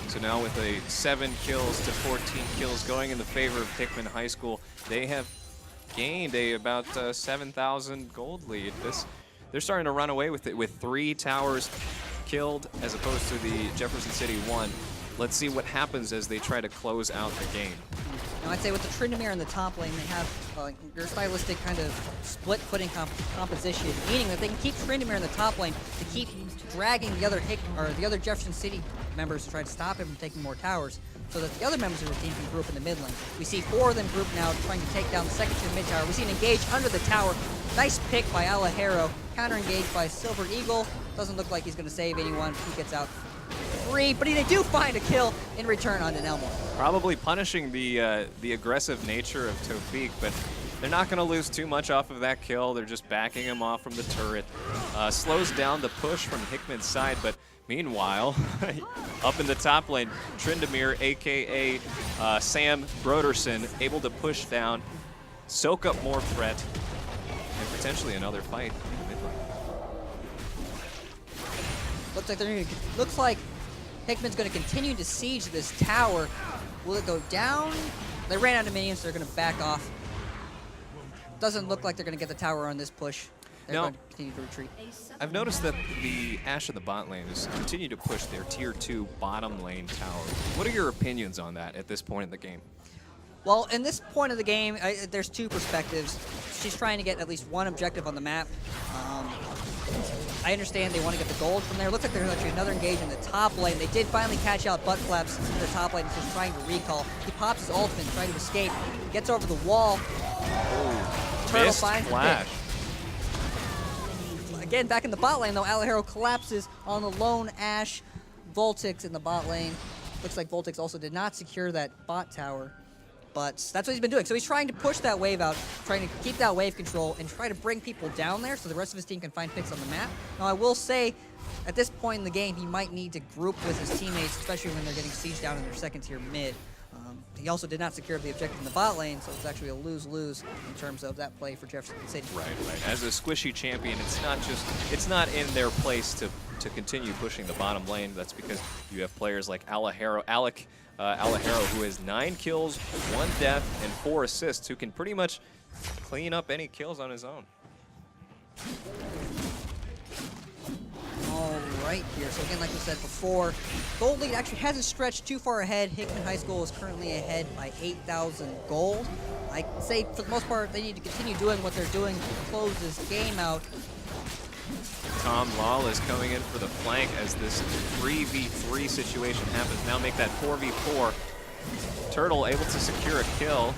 So now with a 7 kills to 14 kills going in the favor of Hickman High School, they have gained about 7,000 gold lead. They're starting to run away with it with 3 towers killed as opposed to the Jefferson City 1. Let's see what happens as they try to close out the game. Now, I'd say with the Tryndamere in the top lane, they have their stylistic kind of split-footing composition, meaning that they can keep Tryndamere in the top lane to keep dragging the other Jefferson City members to try to stop him from taking more towers, so that the other members of the team can group in the mid lane. We see 4 of them group now trying to take down the second tier mid tower. We see an engage under the tower. Nice pick by Alajero. Counter-engaged by Silver Eagle. Doesn't look like he's going to save anyone. He gets out 3, but they do find a kill in return on Nelmore. Probably punishing the aggressive nature of Tofik, but they're not going to lose too much off of that kill. They're just backing him off from the turret. Slows down the push from Hickman's side, but meanwhile, up in the top lane, Tryndamere, a.k.a. Sam Broderson, able to push down, soak up more threat, and potentially another fight in the mid lane. Looks like Hickman's going to continue to siege this tower. Will it go down? They ran out of minions, so they're going to back off. Doesn't look like they're going to get the tower on this push. They're going to continue to retreat. I've noticed that the Ashe of the bot lane has continued to push their tier 2 bottom lane tower. What are your opinions on that at this point in the game? Well, in this point of the game, there's 2 perspectives. She's trying to get at least 1 objective on the map. I understand they want to get the gold from there. Looks like there's actually another engage in the top lane. They did finally catch out Butt Flaps in the top lane. He's just trying to recall. He pops his ultimate, trying to escape. Gets over the wall. Turtle finds the pick. Again, back in the bot lane, though, Alajero collapses on the lone Ashe. Voltix in the bot lane. Looks like Voltix also did not secure that bot tower. But that's what he's been doing. So he's trying to push that wave out, trying to keep that wave control, and try to bring people down there so the rest of his team can find picks on the map. Now, I will say, at this point in the game, he might need to group with his teammates, especially when they're getting sieged down in their second tier mid. He also did not secure the objective in the bot lane, so it's actually a lose-lose in terms of that play for Jefferson City. Right. As a squishy champion, it's not in their place to continue pushing the bottom lane. That's because you have players like Alajero, who has 9 kills, 1 death, and 4 assists, who can pretty much clean up any kills on his own. All right here. So again, like we said before, gold lead actually hasn't stretched too far ahead. Hickman High School is currently ahead by 8,000 gold. I'd say for the most part, they need to continue doing what they're doing to close this game out. Tom Law is coming in for the flank as this 3v3 situation happens. Now make that 4v4. Turtle able to secure a kill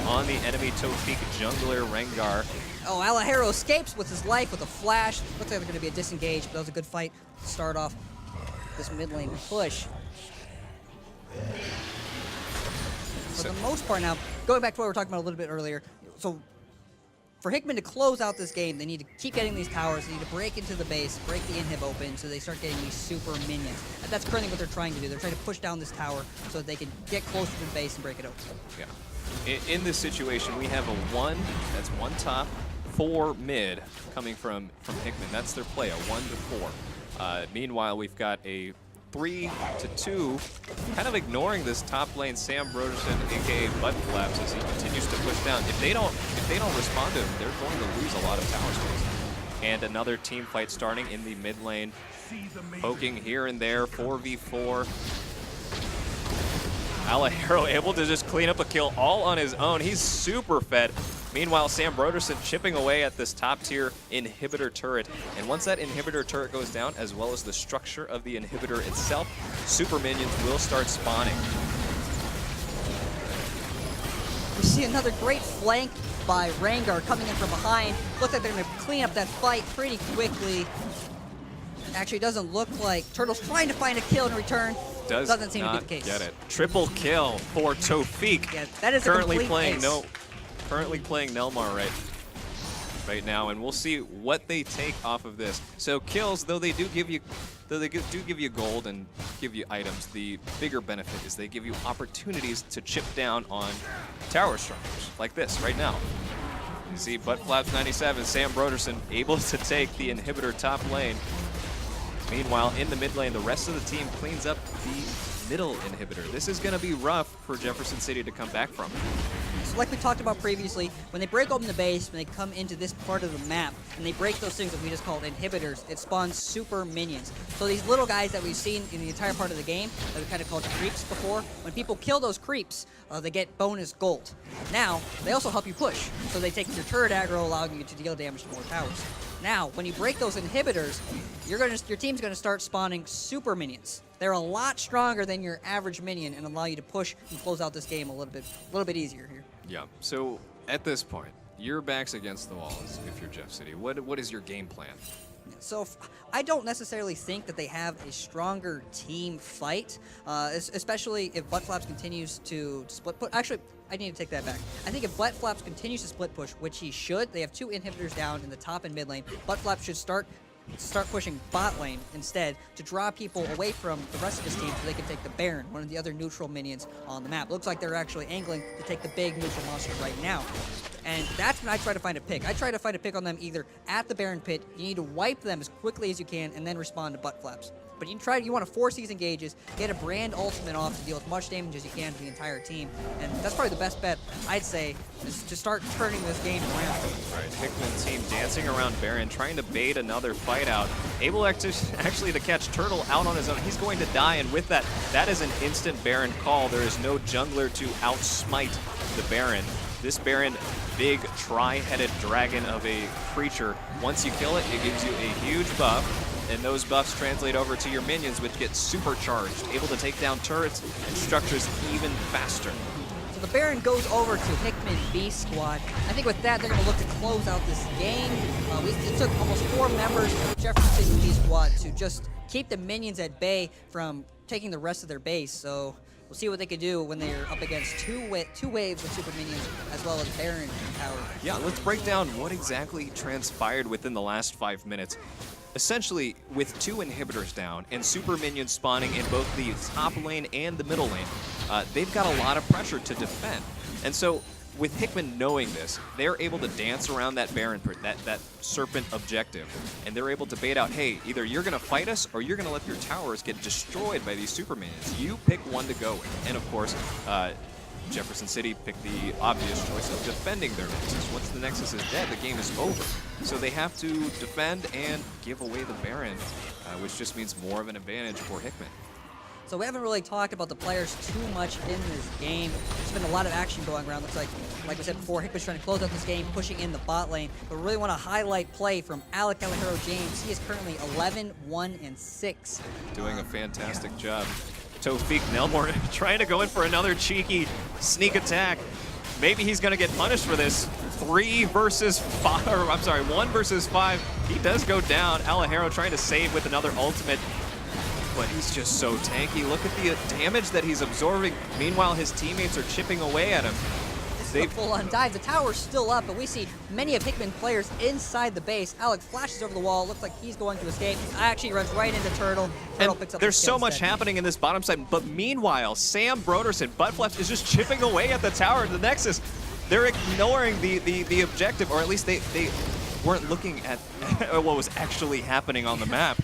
on the enemy Tofik jungler Rengar. Oh, Alajero escapes with his life with a flash. Looks like they're going to be a disengage, but that was a good fight to start off this mid lane push. for the most part now, going back to what we were talking about a little bit earlier, so for Hickman to close out this game, they need to keep getting these towers. They need to break into the base, break the inhib open, so they start getting these super minions. And that's currently what they're trying to do. They're trying to push down this tower so that they can get closer to the base and break it open. Yeah. In this situation, we have a 1, that's 1 top, 4 mid coming from Hickman. That's their play, a 1 to 4. Meanwhile, we've got a 3 to 2, kind of ignoring this top lane Sam Broderson, aka Butt Flaps, as he continues to push down. If they don't respond to him, they're going to lose a lot of tower space. And another team fight starting in the mid lane, poking here and there, 4v4. Alejero able to just clean up a kill all on his own. He's super fed. Meanwhile, Sam Broderson chipping away at this top tier inhibitor turret. And once that inhibitor turret goes down, as well as the structure of the inhibitor itself, super minions will start spawning. We see another great flank by Rengar coming in from behind. Looks like they're going to clean up that fight pretty quickly. Actually, it doesn't look like Turtle's trying to find a kill in return. Doesn't seem to be the case. Get it. Triple kill for Tofik. Yeah, that is currently a playing ace. Currently playing Nelmar right now, and we'll see what they take off of this. So kills, though they do give you gold and give you items, the bigger benefit is they give you opportunities to chip down on tower structures like this right now. You see Butt Flaps 97, Sam Broderson able to take the inhibitor top lane. Meanwhile, in the mid lane, the rest of the team cleans up the middle inhibitor. This is going to be rough for Jefferson City to come back from. So like we talked about previously, when they break open the base, when they come into this part of the map, and they break those things that we just called inhibitors, it spawns super minions. So these little guys that we've seen in the entire part of the game, that we kind of called creeps before, when people kill those creeps, they get bonus gold. Now, they also help you push. So they take your turret aggro, allowing you to deal damage to more towers. Now, when you break those inhibitors, your team's going to start spawning super minions. They're a lot stronger than your average minion and allow you to push and close out this game a little bit easier here. Yeah, so at this point, your back's against the walls if you're Jeff City. What is your game plan? So I don't necessarily think that they have a stronger team fight, especially if Butt Flaps continues to split push. Actually, I need to take that back. I think if Butt Flaps continues to split push, which he should, they have 2 inhibitors down in the top and mid lane. Butt Flaps should start pushing bot lane instead to draw people away from the rest of his team so they can take the Baron, one of the other neutral minions on the map. Looks like they're actually angling to take the big neutral monster right now. And that's when I try to find a pick. I try to find a pick on them either at the Baron pit, you need to wipe them as quickly as you can, and then respond to Butt Flaps. But you want to force these engages, get a brand ultimate off to deal as much damage as you can to the entire team. And that's probably the best bet, I'd say, is to start turning this game around. Right, Hickman team dancing around Baron, trying to bait another fight out. Able actually to catch Turtle out on his own. He's going to die, and with that, that is an instant Baron call. There is no jungler to outsmite the Baron. This Baron, big tri-headed dragon of a creature. Once you kill it, it gives you a huge buff. And those buffs translate over to your minions, which get supercharged, able to take down turrets and structures even faster. So the Baron goes over to Hickman B squad. I think with that, they're going to look to close out this game. It took almost 4 members of Jefferson City B squad to just keep the minions at bay from taking the rest of their base. So we'll see what they can do when they're up against two waves of super minions, as well as Baron power. Yeah, let's break down what exactly transpired within the last 5 minutes. Essentially, with 2 inhibitors down and super minions spawning in both the top lane and the middle lane, they've got a lot of pressure to defend. And so, with Hickman knowing this, they're able to dance around that Baron, that serpent objective, and they're able to bait out, hey, either you're going to fight us or you're going to let your towers get destroyed by these super minions. You pick one to go with. And of course, Jefferson City picked the obvious choice of defending their Nexus. Once the Nexus is dead, the game is over. So they have to defend and give away the Baron, which just means more of an advantage for Hickman. So we haven't really talked about the players too much in this game. There's been a lot of action going around. Looks like we said before, Hickman's trying to close out this game, pushing in the bot lane. But we really want to highlight play from Alec Alejero James. He is currently 11-1-6. Doing a fantastic job. Tofik Nelmore trying to go in for another cheeky sneak attack. Maybe he's going to get punished for this. 1 versus 5. He does go down. Alejero trying to save with another ultimate. but he's just so tanky. Look at the damage that he's absorbing. Meanwhile, his teammates are chipping away at him. This is a full-on dive. The tower's still up, but we see many of Hickman players inside the base. Alex flashes over the wall. Looks like he's going to escape. He actually runs right into Turtle. Turtle picks up there's the kill so much instead. happening in this bottom side, but meanwhile, Sam Broderson, Buttflex, is just chipping away at the tower, the Nexus. They're ignoring the objective, or at least they weren't looking at what was actually happening on the map.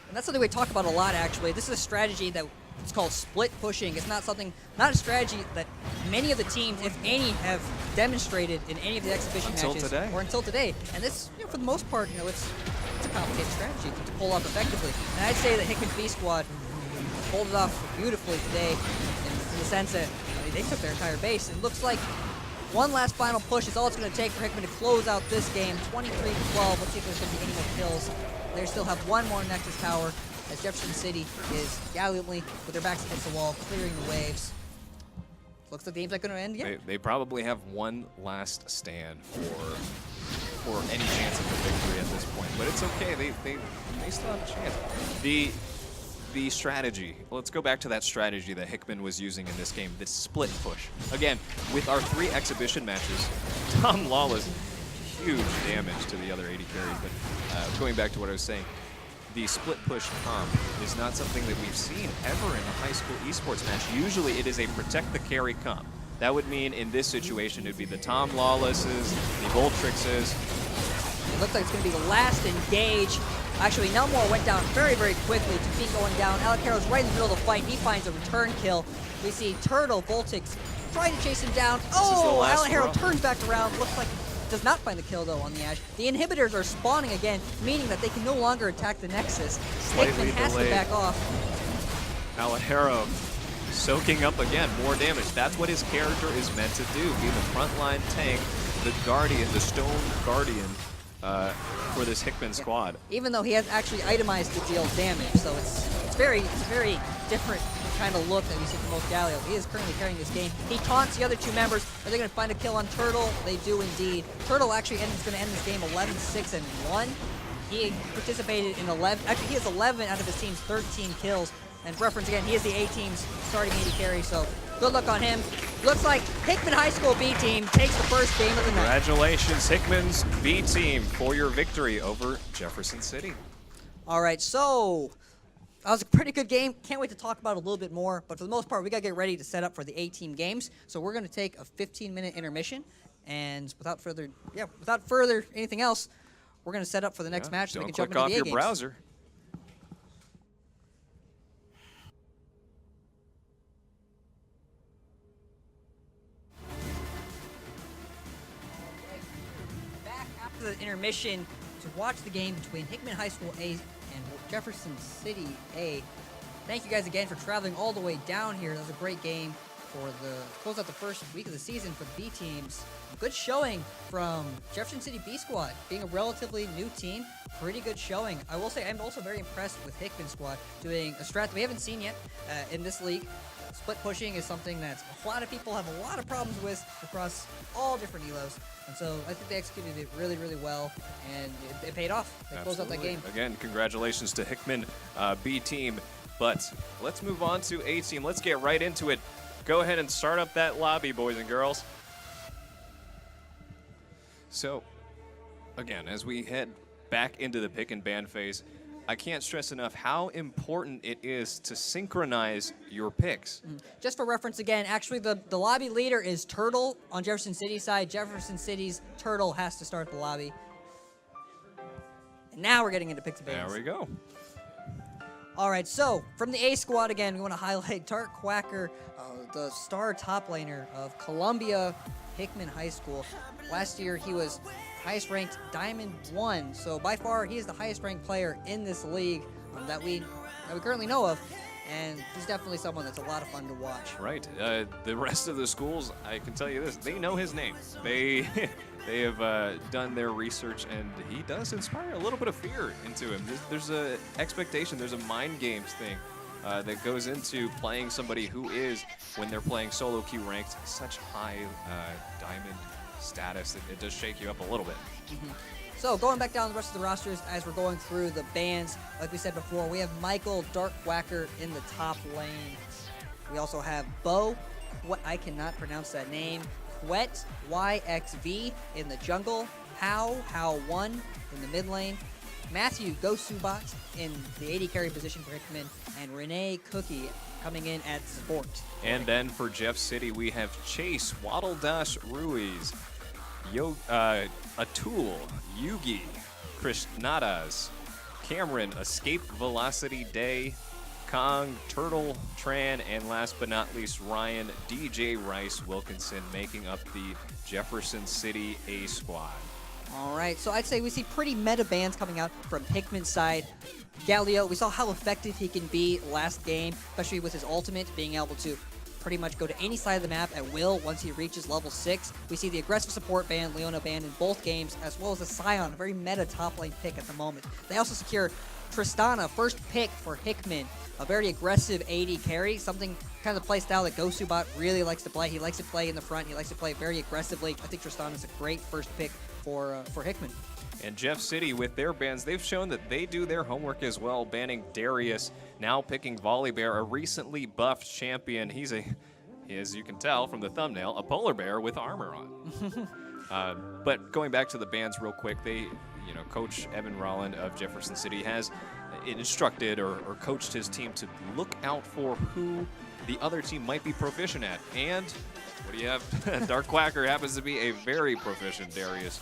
And that's something we talk about a lot, actually. This is a strategy that it's called split pushing. It's not a strategy that many of the teams, if any, have demonstrated in any of the exhibition matches or until today. And this, for the most part, it's a complicated strategy to pull off effectively. And I'd say that Hickman B squad pulled it off beautifully today in the sense that they took their entire base. It looks like one last final push is all it's going to take for Hickman to close out this game, 23-12. Let's see if there's going to be any more kills. They still have one more Nexus tower, as Jefferson City is gallantly, with their backs against the wall, clearing the waves. Looks like the game's not going to end yet. They probably have one last stand for any chance of a victory at this point, but it's okay. They still have a chance. The strategy. Let's go back to that strategy that Hickman was using in this game. This split push. Again, with our 3 exhibition matches, Tom Lawless, huge damage to the other 80 carries. But going back to what I was saying. The split push comp is not something that we've seen ever in a high school esports match. Usually it is a protect the carry comp. That would mean in this situation it would be the Tom Lawlesses, the Voltrixes. It looks like it's going to be the last engage. Actually, Nelmore went down very, very quickly. Tafik going down. Alacaro's right in the middle of the fight. He finds a return kill. We see Turtle, Voltix trying to chase him down. Oh, Alacaro turns back around. Looks like does not find the kill, though, on the Ash. The inhibitors are spawning again, meaning that they can no longer attack the Nexus. Hickman has to back off. Alajero soaking up again, more damage. That's what his character is meant to do, be the frontline tank, the guardian, the stone guardian for this Hickman squad. Even though he has actually itemized to deal damage, so it's very different kind of look that we see from most Galio. He is currently carrying this game. He taunts the other 2 members. Are they going to find a kill on Turtle? They do indeed. Turtle actually is going to end this game 11-6-1. He participated in 11. Actually, he has 11 out of his team's 13 kills. And for reference again, he is the A team's starting 80 carry. So good luck on him. Looks like Hickman High School B team takes the first game of the night. Congratulations, Hickman's B team, for your victory over Jefferson City. All right, so that was a pretty good game. Can't wait to talk about it a little bit more. But for the most part, we got to get ready to set up for the A-team games. So we're going to take a 15-minute intermission. And without further anything else, we're going to set up for the next match so we can jump into the A-games. Don't click off your browser. Back after the intermission to watch the game between Hickman High School A and Jefferson City A. Thank you guys again for traveling all the way down here. That was a great game for the close out the first week of the season for the B teams. Good showing from Jefferson City B squad, being a relatively new team. Pretty good showing. I will say I'm also very impressed with Hickman squad doing a strat that we haven't seen yet in this league. Split pushing is something that a lot of people have a lot of problems with across all different elos. And so I think they executed it really, really well, and it paid off. They closed out that game. Again, congratulations to Hickman B team. But let's move on to A team. Let's get right into it. Go ahead and start up that lobby, boys and girls. So, again, as we head back into the pick and ban phase, I can't stress enough how important it is to synchronize your picks. Just for reference again, actually the lobby leader is Turtle on Jefferson City's side. Jefferson City's Turtle has to start the lobby. And now we're getting into picks and bans. There we go. All right, so from the A squad again, we want to highlight Tart Quacker, the star top laner of Columbia Hickman High School. Last year he was highest ranked Diamond 1, so by far he is the highest ranked player in this league that we currently know of, and he's definitely someone that's a lot of fun to watch. Right. The rest of the schools, I can tell you this, they know his name. They have done their research, and he does inspire a little bit of fear into him. There's a expectation, there's a mind games thing that goes into playing somebody who is, when they're playing solo queue ranked, such high diamond status that it does shake you up a little bit. So going back down the rest of the rosters as we're going through the bans, like we said before, we have Michael Dark Quacker in the top lane. We also have Bo, I cannot pronounce that name, Quet, YXV in the jungle, How1 in the mid lane, Matthew Gosubat in the AD carry position for Hickman, and Renee Cookie coming in at support. And then for Jeff City, we have Chase, Waddle Dash Ruiz, Atul, Yugi, Krishnadas, Cameron, Escape Velocity Day, Kong, Turtle, Tran, and last but not least, Ryan, DJ Rice Wilkinson making up the Jefferson City A squad. All right, so I'd say we see pretty meta bans coming out from Hickman's side. Galio, we saw how effective he can be last game, especially with his ultimate, being able to pretty much go to any side of the map at will once he reaches level 6. We see the aggressive support ban, Leona ban in both games, as well as the Scion, a very meta top lane pick at the moment. They also secure Tristana, first pick for Hickman, a very aggressive AD carry, something kind of the play style that Gosubat really likes to play. He likes to play in the front. He likes to play very aggressively. I think Tristana is a great first pick for Hickman. And Jeff City, with their bans, they've shown that they do their homework as well, banning Darius, now picking Volibear, a recently buffed champion. He's as you can tell from the thumbnail, a polar bear with armor on. But going back to the bans real quick, Coach Evan Rolland of Jefferson City has instructed or coached his team to look out for who the other team might be proficient at. And what do you have? Dark Quacker happens to be a very proficient Darius.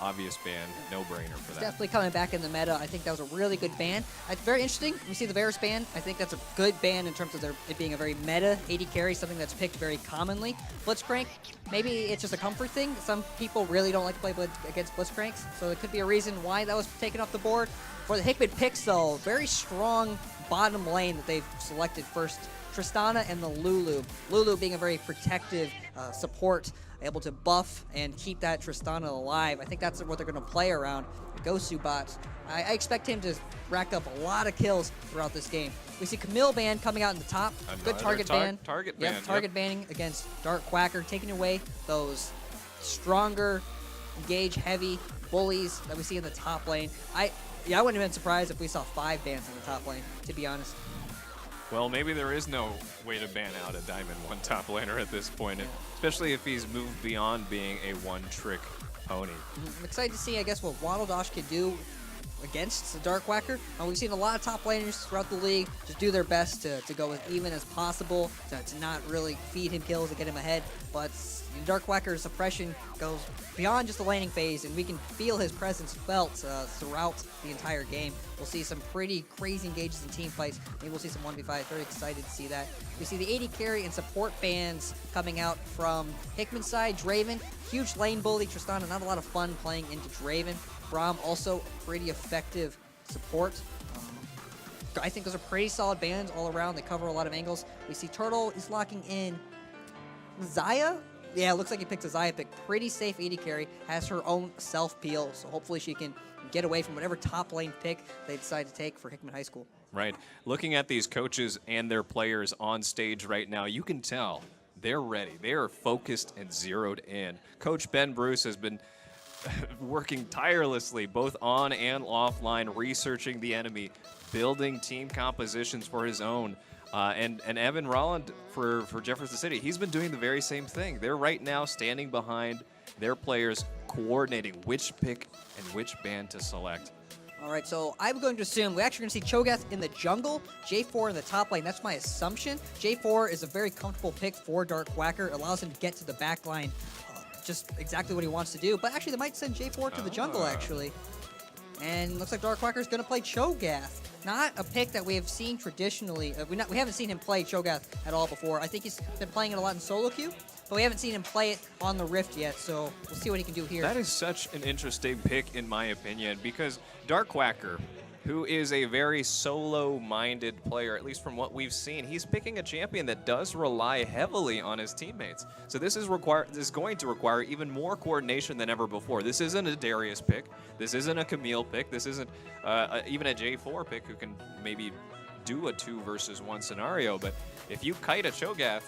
Obvious ban, no-brainer for that. Definitely coming back in the meta. I think that was a really good ban. It's very interesting. We see the Varus ban. I think that's a good ban in terms of it being a very meta AD carry, something that's picked very commonly. Blitzcrank, maybe it's just a comfort thing. Some people really don't like to play against Blitzcranks, so it could be a reason why that was taken off the board. For the Hickman picks, though, very strong bottom lane that they've selected first. Tristana and the Lulu. Lulu being a very protective support, able to buff and keep that Tristana alive. I think that's what they're going to play around. Gosubat. I expect him to rack up a lot of kills throughout this game. We see Camille ban coming out in the top. Good target ban. Target banning against Dark Quacker, taking away those stronger, engage-heavy bullies that we see in the top lane. I wouldn't have been surprised if we saw 5 bans in the top lane, to be honest. Well, maybe there is no way to ban out a Diamond 1 top laner at this point, especially if he's moved beyond being a one-trick pony. I'm excited to see, I guess, what Waddle Dash could do against the Dark Quacker. We've seen a lot of top laners throughout the league just do their best to go as even as possible, to not really feed him kills to get him ahead. But Dark Quacker's suppression goes beyond just the laning phase, and we can feel his presence felt throughout the entire game. We'll see some pretty crazy engages in team fights. Maybe we'll see some 1v5. Very excited to see that. We see the AD carry and support bans coming out from Hickman's side. Draven, huge lane bully. Tristana, not a lot of fun playing into Draven. Braum, also pretty effective support. I think those are pretty solid bans all around. They cover a lot of angles. We see Turtle is locking in Zaya. Yeah, it looks like he picked a Zaya pick. Pretty safe AD carry. Has her own self-peel, so hopefully she can get away from whatever top lane pick they decide to take for Hickman High School. Right. Looking at these coaches and their players on stage right now, you can tell they're ready. They are focused and zeroed in. Coach Ben Bruce has been working tirelessly both on and offline, researching the enemy, building team compositions for his own. And Evan Rolland for Jefferson City, he's been doing the very same thing. They're right now standing behind their players, coordinating which pick and which ban to select. All right, so I'm going to assume we're actually going to see Cho'Gath in the jungle, J4 in the top lane. That's my assumption. J4 is a very comfortable pick for Dark Quacker. It allows him to get to the back line, just exactly what he wants to do. But actually, they might send J4 to the jungle, actually. And looks like Dark Quacker is going to play Cho'Gath. Not a pick that we have seen traditionally. We haven't seen him play Cho'Gath at all before. I think he's been playing it a lot in solo queue, but we haven't seen him play it on the Rift yet, so we'll see what he can do here. That is such an interesting pick, in my opinion, because Dark Quacker, who is a very solo-minded player, at least from what we've seen, he's picking a champion that does rely heavily on his teammates. So this is going to require even more coordination than ever before. This isn't a Darius pick. This isn't a Camille pick. This isn't even a J4 pick who can maybe do a 2 versus 1 scenario. But if you kite a Cho'Gath,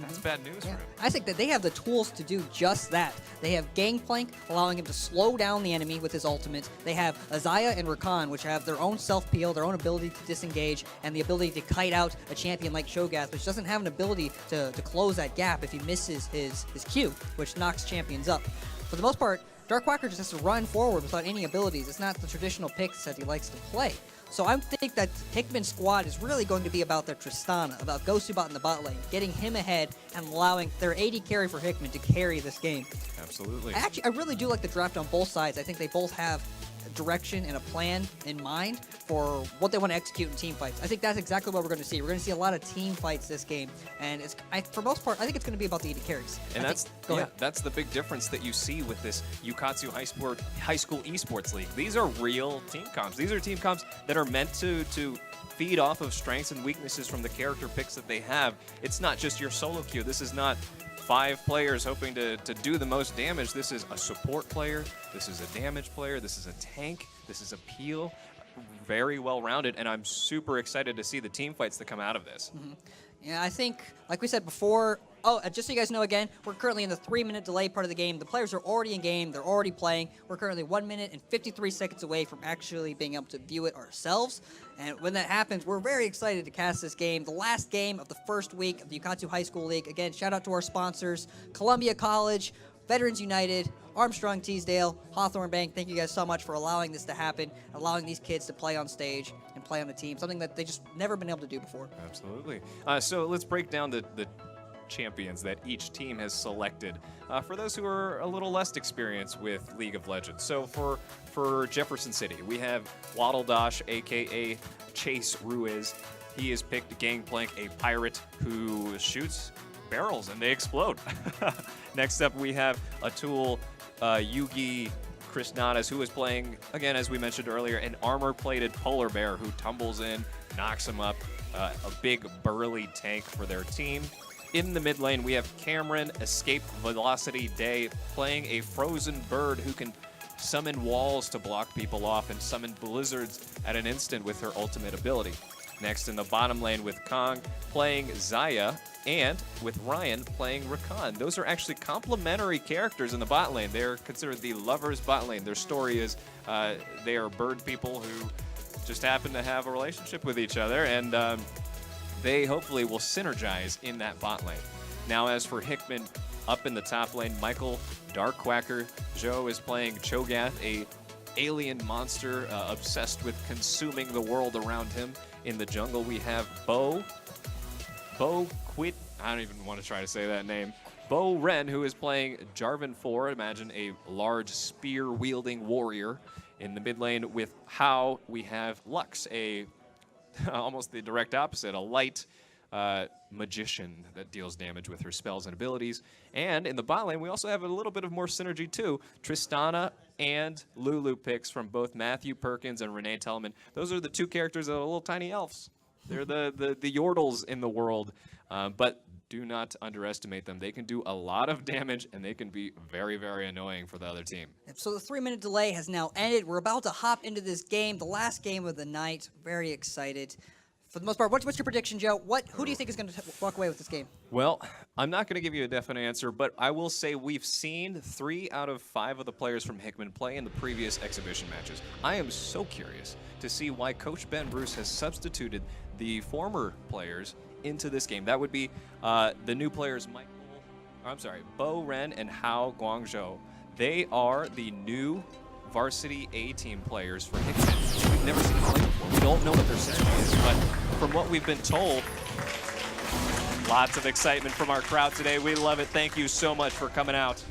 That's bad news for him. I think that they have the tools to do just that. They have Gangplank, allowing him to slow down the enemy with his ultimate. They have Azaya and Rakan, which have their own self-peel, their own ability to disengage, and the ability to kite out a champion like Shogath, which doesn't have an ability to close that gap if he misses his Q, which knocks champions up. For the most part, Dark Quacker just has to run forward without any abilities. It's not the traditional picks that he likes to play. So I think that Hickman's squad is really going to be about their Tristana, about Gosubot in the bot lane, getting him ahead and allowing their AD carry for Hickman to carry this game. Absolutely. Actually, I really do like the draft on both sides. I think they both have a direction and a plan in mind for what they want to execute in team fights. I think that's exactly what we're going to see. We're going to see a lot of team fights this game, and for most part, I think it's going to be about the AD carries. And that's the big difference that you see with this Ukatsu High School eSports League. These are real team comps. These are team comps that are meant to feed off of strengths and weaknesses from the character picks that they have. It's not just your solo queue. This is not 5 players hoping to do the most damage. This is a support player. This is a damage player. This is a tank. This is a peel. Very well-rounded, and I'm super excited to see the team fights that come out of this. Yeah, I think, like we said before, just so you guys know again, we're currently in the 3-minute delay part of the game. The players are already in game. They're already playing. We're currently 1 minute and 53 seconds away from actually being able to view it ourselves. And when that happens, we're very excited to cast this game, the last game of the first week of the Ukatsu High School League. Again, shout out to our sponsors, Columbia College, Veterans United, Armstrong Teasdale, Hawthorne Bank. Thank you guys so much for allowing this to happen, allowing these kids to play on stage and play on the team, something that they just never been able to do before. Absolutely. So let's break down the champions that each team has selected for those who are a little less experienced with League of Legends. So for Jefferson City, we have Waddle Dosh, aka Chase Ruiz. He has picked Gangplank, a pirate who shoots barrels and they explode. Next up, we have Atul Yugi Krishnadas, who is playing, again, as we mentioned earlier, an armor-plated polar bear who tumbles in, knocks him up, a big burly tank for their team. In the mid lane, we have Cameron, Escape Velocity Day, playing a frozen bird who can summon walls to block people off and summon blizzards at an instant with her ultimate ability. Next in the bottom lane with Kong playing Zaya, and with Ryan playing Rakan. Those are actually complementary characters in the bot lane. They're considered the lovers bot lane. Their story is they are bird people who just happen to have a relationship with each other, and they hopefully will synergize in that bot lane. Now as for Hickman, up in the top lane, Michael Dark Quacker Joe is playing Cho'Gath, a alien monster obsessed with consuming the world around him. In the jungle, we have Bo Quit. I don't even want to try to say that name. Bo Ren, who is playing Jarvan 4. Imagine a large spear-wielding warrior. In the mid lane with How, we have Lux, almost the direct opposite, a light magician that deals damage with her spells and abilities. And in the bot lane, we also have a little bit of more synergy too. Tristana and Lulu picks from both Matthew Perkins and Renee Tellman. Those are the 2 characters that are little tiny elves. They're the Yordles in the world, but do not underestimate them. They can do a lot of damage, and they can be very, very annoying for the other team. So the 3-minute delay has now ended. We're about to hop into this game, the last game of the night. Very excited. For the most part, what's your prediction, Joe? Who do you think is going to walk away with this game? Well, I'm not going to give you a definite answer, but I will say we've seen 3 out of 5 of the players from Hickman play in the previous exhibition matches. I am so curious to see why Coach Ben Bruce has substituted the former players into this game. That would be the new players, Bo Ren and Hao Guangzhou. They are the new varsity A-team players for Hickman. We've never seen them play before. We don't know what their synergy is, but from what we've been told, lots of excitement from our crowd today. We love it. Thank you so much for coming out.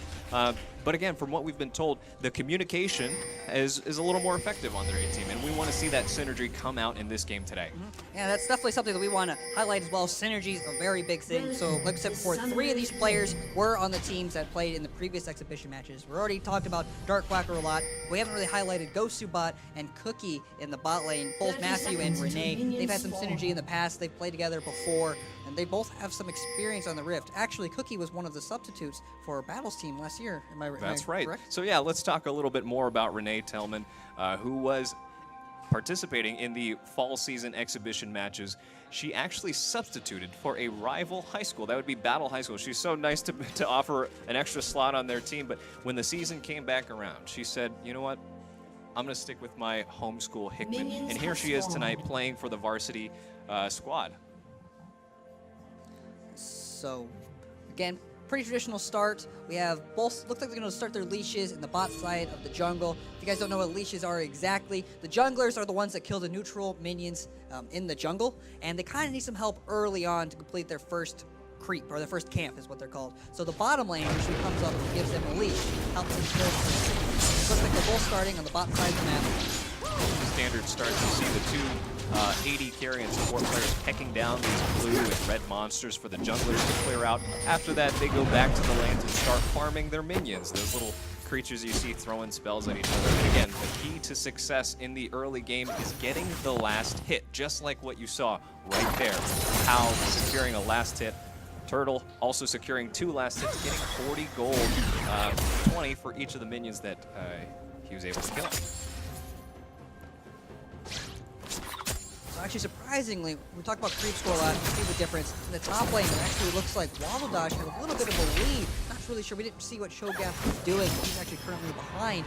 But again, from what we've been told, the communication is a little more effective on their A-team, and we want to see that synergy come out in this game today. Yeah, that's definitely something that we want to highlight as well. Synergy is a very big thing. So, like I said before, 3 of these players were on the teams that played in the previous exhibition matches. We already talked about Dark Quacker a lot. We haven't really highlighted Gosubot and Cookie in the bot lane, both Matthew and Renee. They've had some synergy in the past. They've played together before, and they both have some experience on the Rift. Actually, Cookie was one of the substitutes for Battle's team last year. Am I That's right. correct? So yeah, let's talk a little bit more about Renee Tellman, who was participating in the fall season exhibition matches. she actually substituted for a rival high school. That would be Battle High School. She's so nice to offer an extra slot on their team, but when the season came back around, she said, you know what? I'm going to stick with my home school, Hickman. Minions And here have she is spawned. tonight playing for the varsity squad. So, again, pretty traditional start. We have both, looks like they're going to start their leashes in the bot side of the jungle. If you guys don't know what leashes are exactly, the junglers are the ones that kill the neutral minions in the jungle, and they kind of need some help early on to complete their first creep, or their first camp is what they're called. So the bottom lane usually comes up and gives them a leash, helps them kill. Looks like they're both starting on the bot side of the map. Standard starts, you see the two 80 carry and support players pecking down these blue and red monsters for the junglers to clear out. After that, they go back to the lanes and start farming their minions, those little creatures you see throwing spells at each other. And again, the key to success in the early game is getting the last hit, just like what you saw right there. How securing a last hit. Turtle also securing 2 last hits, getting 40 gold, 20 for each of the minions that he was able to kill. So actually, surprisingly, we talk about creep score a lot, you see the difference. In the top lane, it actually looks like Waddle Dash had a little bit of a lead. Not really sure, we didn't see what Shogath was doing. He's actually currently behind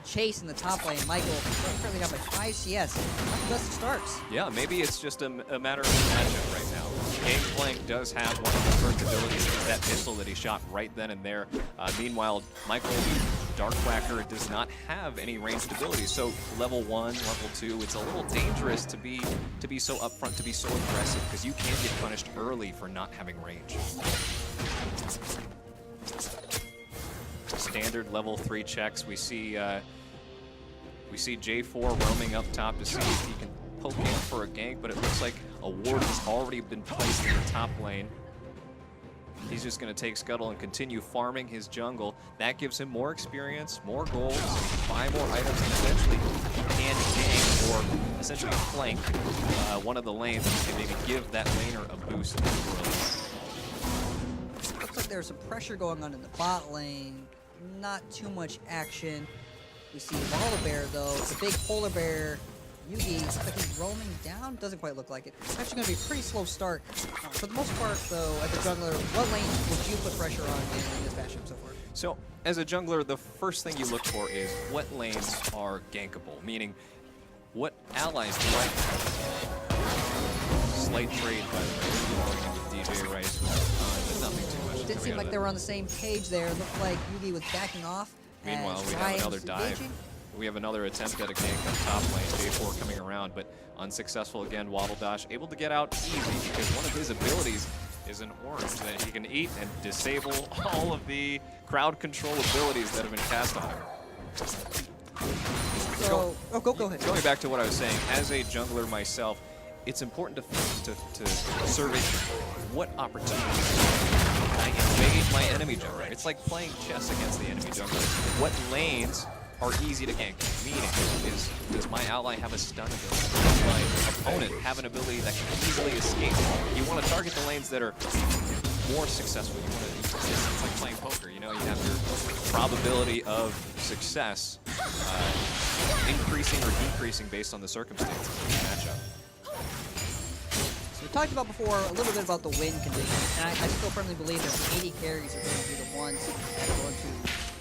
Chase in the top lane. Michael currently got by 5 CS. Not the best of starts. Yeah, maybe it's just a matter of matchup right now. Gangplank does have one of the first abilities, is that pistol that he shot right then and there. Meanwhile, Michael Darkwhacker does not have any ranged abilities, so level 1, level 2, it's a little dangerous to be so upfront, to be so aggressive, because you can get punished early for not having range. Standard level 3 checks. We see J4 roaming up top to see if he can poke in for a gank, but it looks like a ward has already been placed in the top lane. He's just going to take Scuttle and continue farming his jungle. That gives him more experience, more gold, so he can buy more items, and eventually he can gank or essentially flank one of the lanes and maybe give that laner a boost. Looks like there's some pressure going on in the bot lane. Not too much action. We see Volibear though, the big polar bear. Yugi, looks like he's roaming down. Doesn't quite look like it. It's actually going to be a pretty slow start. For the most part, though, as a jungler, what lane would you put pressure on in this matchup so far? So, as a jungler, the first thing you look for is what lanes are gankable, meaning what allies do I have? Slight trade, by the way, with DJ Rice, but nothing too much. It did seem like they were on the same page there. It looked like Yugi was backing off. Meanwhile, as we have Ryan another was dive. engaging. We have another attempt at a gank on top lane. J4 coming around, but unsuccessful again. Waddle Dash able to get out easy because one of his abilities is an orange that he can eat and disable all of the crowd control abilities that have been cast on him. So, go ahead. Going back to what I was saying, as a jungler myself, it's important to survey what opportunities can I invade my enemy jungler. It's like playing chess against the enemy jungler. What lanes are easy to gank? Meaning, does my ally have a stun ability? Does my opponent have an ability that can easily escape? You want to target the lanes that are more successful. You want to, it's like playing poker. You know, you have your probability of success increasing or decreasing based on the circumstances of the matchup. So we talked about before a little bit about the win conditions, and I still firmly believe that the 80 carries are going to be the ones that are going to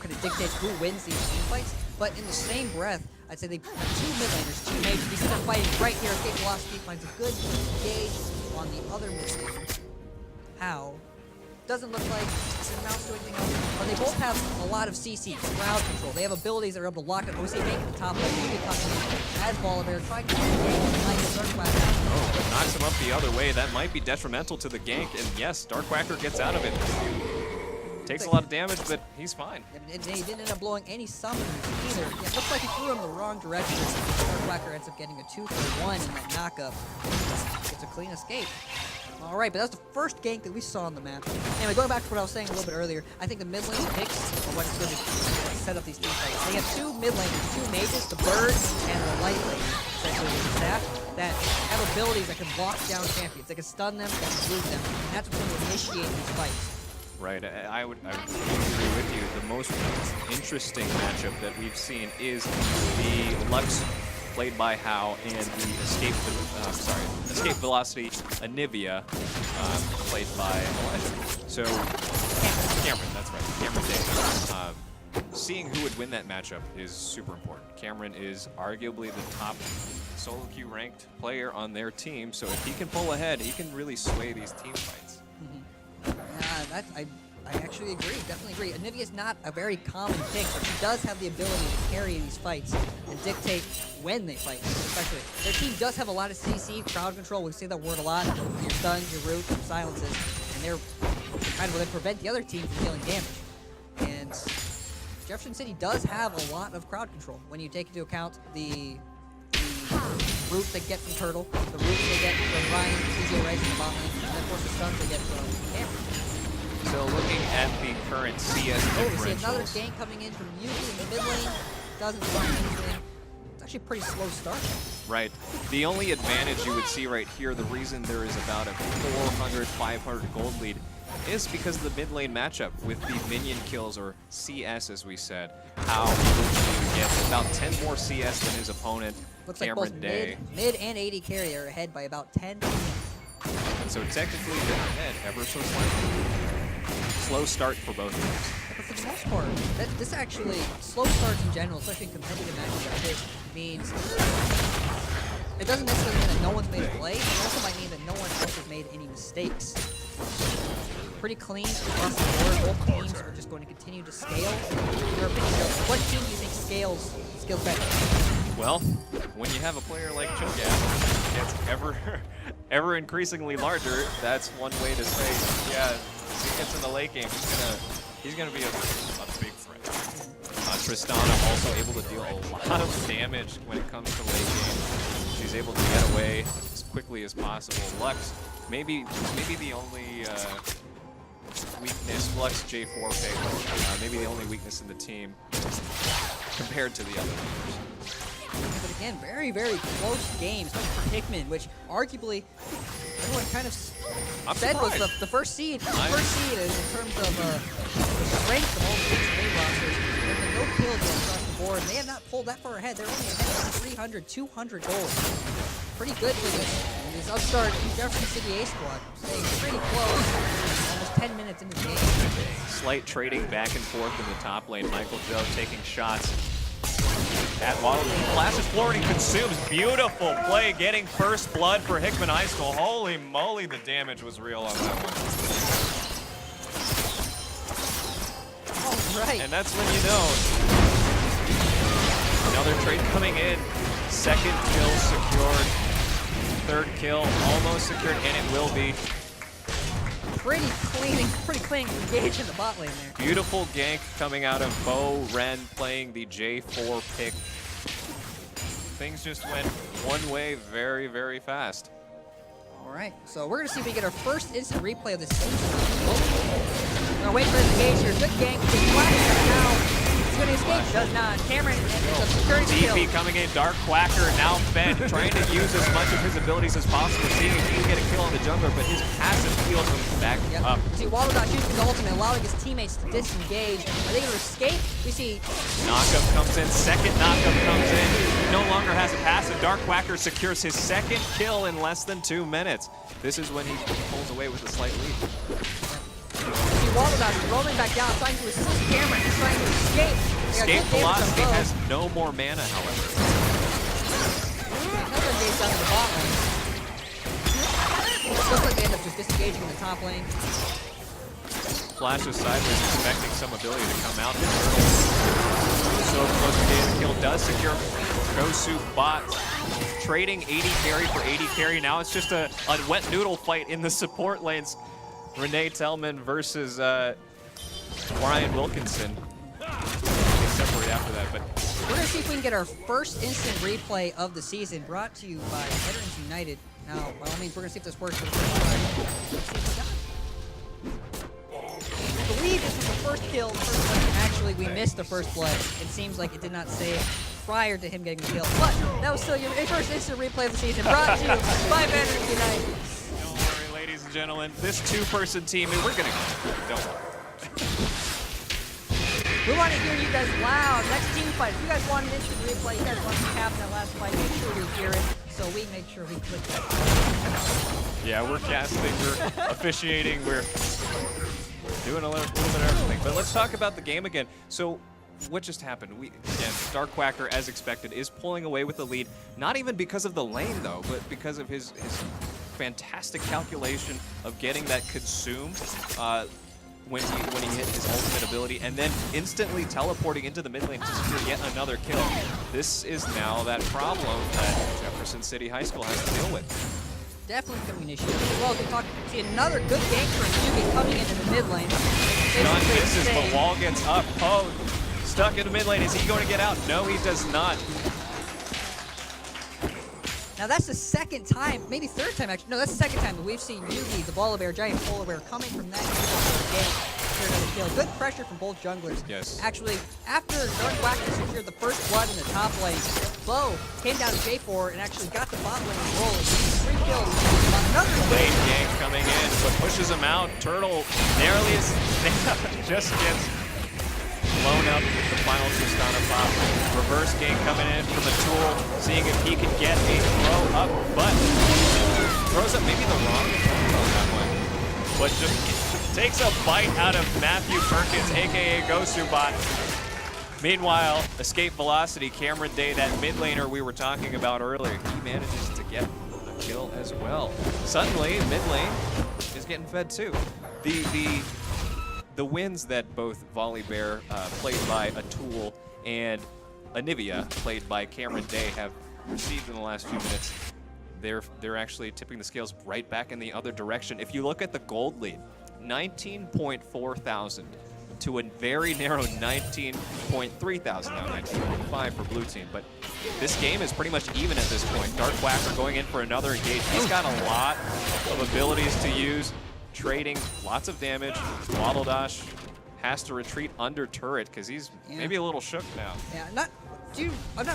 kind of dictate who wins these team fights. But in the same breath, I'd say they have 2 mid laners, 2 mages. You see them fighting right here. Escape Velocity finds a good gauge on the other mid laner. How? Doesn't look like it amounts to anything else. But they both have a lot of CC, crowd control. They have abilities that are able to lock it. We see Bank at the top lane. We get as Volibear trying to behind the Darkwhacker. Oh, knocks him up the other way. That might be detrimental to the gank. And yes, Darkwhacker gets out of it. Takes a lot of damage, but he's fine. And he didn't end up blowing any summoners either. Yeah, it looks like he threw him the wrong direction. Darkwhacker ends up getting a 2-for-1 in that knockup. Gets a clean escape. All right, but that's the first gank that we saw on the map. Anyway, going back to what I was saying a little bit earlier, I think the mid lane picks are what's going to set up these team fights. They have 2 mid laners, 2 mages, the bird and the light lane, essentially with the staff, that have abilities that can lock down champions. They can stun them, they can move them, and that's what's going to initiate these fights. Right, I would agree with you. The most interesting matchup that we've seen is the Lux played by Hao, and the escape velocity Anivia, played by Elijah. So Cameron, that's right, Cameron Day. Seeing who would win that matchup is super important. Cameron is arguably the top solo queue ranked player on their team, so if he can pull ahead, he can really sway these team fights. I actually agree, definitely agree. Anivia is not a very common pick, but she does have the ability to carry in these fights and dictate when they fight, especially. Their team does have a lot of CC, crowd control. We say that word a lot. Your stuns, your roots, your silences, and they're kind of going to prevent the other team from dealing damage. And Jefferson City does have a lot of crowd control when you take into account the root they get from Turtle, the roots they get from Ryan, CJ Rice in the bot lane, and then of course the stuns they get from Cameron. So looking at the current CS We see differentials. another gank coming in from Yuki in the mid lane. Doesn't find anything. It's actually a pretty slow start. Right. The only advantage you would see right here, the reason there is about a 400, 500 gold lead, is because of the mid lane matchup with the minion kills, or CS as we said. How he gets about 10 more CS than his opponent, Looks like Cameron both Day. mid and AD carry are ahead by about 10 points. And so technically they're ahead ever so slightly. Slow start for both teams. But for the most part, this actually, slow starts in general, especially in competitive matchups, it means it doesn't necessarily mean that no one's made a play, it also might mean that no one else has made any mistakes. Pretty clean across the board. Both teams are just going to continue to scale. In your opinion, what team do you think scales better? Well, when you have a player like Cho'Gath gets ever increasingly larger, that's one way to say, yeah, if he gets in the late game, he's gonna be a big threat. Tristana also able to deal a lot of damage when it comes to late game. She's able to get away as quickly as possible. Lux, maybe the only weakness, Lux J4 pick, maybe the only weakness in the team compared to the other players. But again, very, very close games, especially for Hickman, which arguably everyone kind of said was the first seed. The first seed in terms of the strength of all the main rosters. There's been no kills yet across the board, and they have not pulled that far ahead. They're only ahead of 300, 200 gold. Pretty good for this upstart Jefferson City A squad, staying pretty close. Almost 10 minutes into the game. Slight trading back and forth in the top lane. Michael Joe taking shots. At while Flash is forwarding, consumes. Beautiful play, getting first blood for Hickman High School. Holy moly, the damage was real on that one. All right. And that's when you know. Another trade coming in. Second kill secured. Third kill almost secured, and it will be. Pretty clean engage in the bot lane there. Beautiful gank coming out of Bo Ren playing the J4 pick. Things just went one way very, very fast. All right, so we're going to see if we get our first instant replay of this season. We're going to wait for this engage here. Good gank. Big flash now. He's going to escape. Does not. Cameron ends up securing the kill. TP coming in. Dark Quacker now fed. Trying to use as much of his abilities as possible. Seeing if he can get a kill on the jungler, but his passive heals him back up. See, Waldo shoots his ultimate, allowing his teammates to disengage. Are they going to escape? We see Knockup comes in. Second knockup comes in. He no longer has a passive. Dark Quacker secures his second kill in less than 2 minutes. This is when he pulls away with a slight lead. See, Waldo is rolling back down, trying to assist Cameron. He's trying to escape. Escape velocity has no more mana, however. Another engage down to the bot lane. Looks like they end up just disengaging in the top lane. Flash is sideways, expecting some ability to come out. So close to getting the kill, does secure Gosu bot. Trading 80 carry for 80 carry. Now it's just a wet noodle fight in the support lanes. Renee Tellman versus Brian Wilkinson. They separate after that, but We're going to see if we can get our first instant replay of the season, brought to you by Veterans United. Now, by all means, we're going to see if this works for the first time. Let's see if we got it. I believe this was the first kill, the first blood, and actually we missed the first blood. It seems like it did not save prior to him getting the kill. But that was still your first instant replay of the season, brought to you by Veterans United. don't worry, ladies and gentlemen. This two-person team, we're going to go. Don't worry. We want to hear you guys loud. Next team fight. If you guys want an instant replay, you guys want to cap that last fight, make sure you hear it. So we make sure we click that. Yeah, we're casting, we're officiating, we're doing a little bit of everything. But let's talk about the game again. So what just happened? Again, Dark Quacker, as expected, is pulling away with the lead. Not even because of the lane, though, but because of his fantastic calculation of getting that consumed when he hit his ultimate ability, and then instantly teleporting into the mid lane to secure yet another kill. This is now that problem that Jefferson City High School has to deal with. Definitely coming issue. Well, we see another good gank from Yugi coming into the mid lane. John misses, but wall gets up. Oh, stuck in the mid lane. Is he going to get out? No, he does not. Now that's the second time, maybe third time actually. No, that's the second time that we've seen Yugi, the Ball Bear, Giant Polar Bear, coming from that game. Another kill. Good pressure from both junglers. Yes. Actually, after Dark Quacker secured the first blood in the top lane, Bo came down to J4 and actually got the bot lane rolling. 3 kills. Another lane gank coming in, but pushes him out. Turtle narrowly just gets blown up with the final Tristana pop. Reverse gank coming in from the tool, seeing if he can get a throw up, but throws up maybe the wrong throw that one. But just takes a bite out of Matthew Perkins, aka Gosubot. Meanwhile, escape velocity, Cameron Day, that mid laner we were talking about earlier, he manages to get a kill as well. Suddenly, mid lane is getting fed too. The wins that both Volley Bear, played by Atul, and Anivia, played by Cameron Day, have received in the last few minutes, they're actually tipping the scales right back in the other direction. If you look at the gold lead, 19.4 thousand to a very narrow 19.3 thousand, now 19.5 for blue team. But this game is pretty much even at this point. Dark Quacker going in for another engage. He's got a lot of abilities to use, trading lots of damage. Waddle Dash has to retreat under turret because he's maybe a little shook now. Yeah, I'm not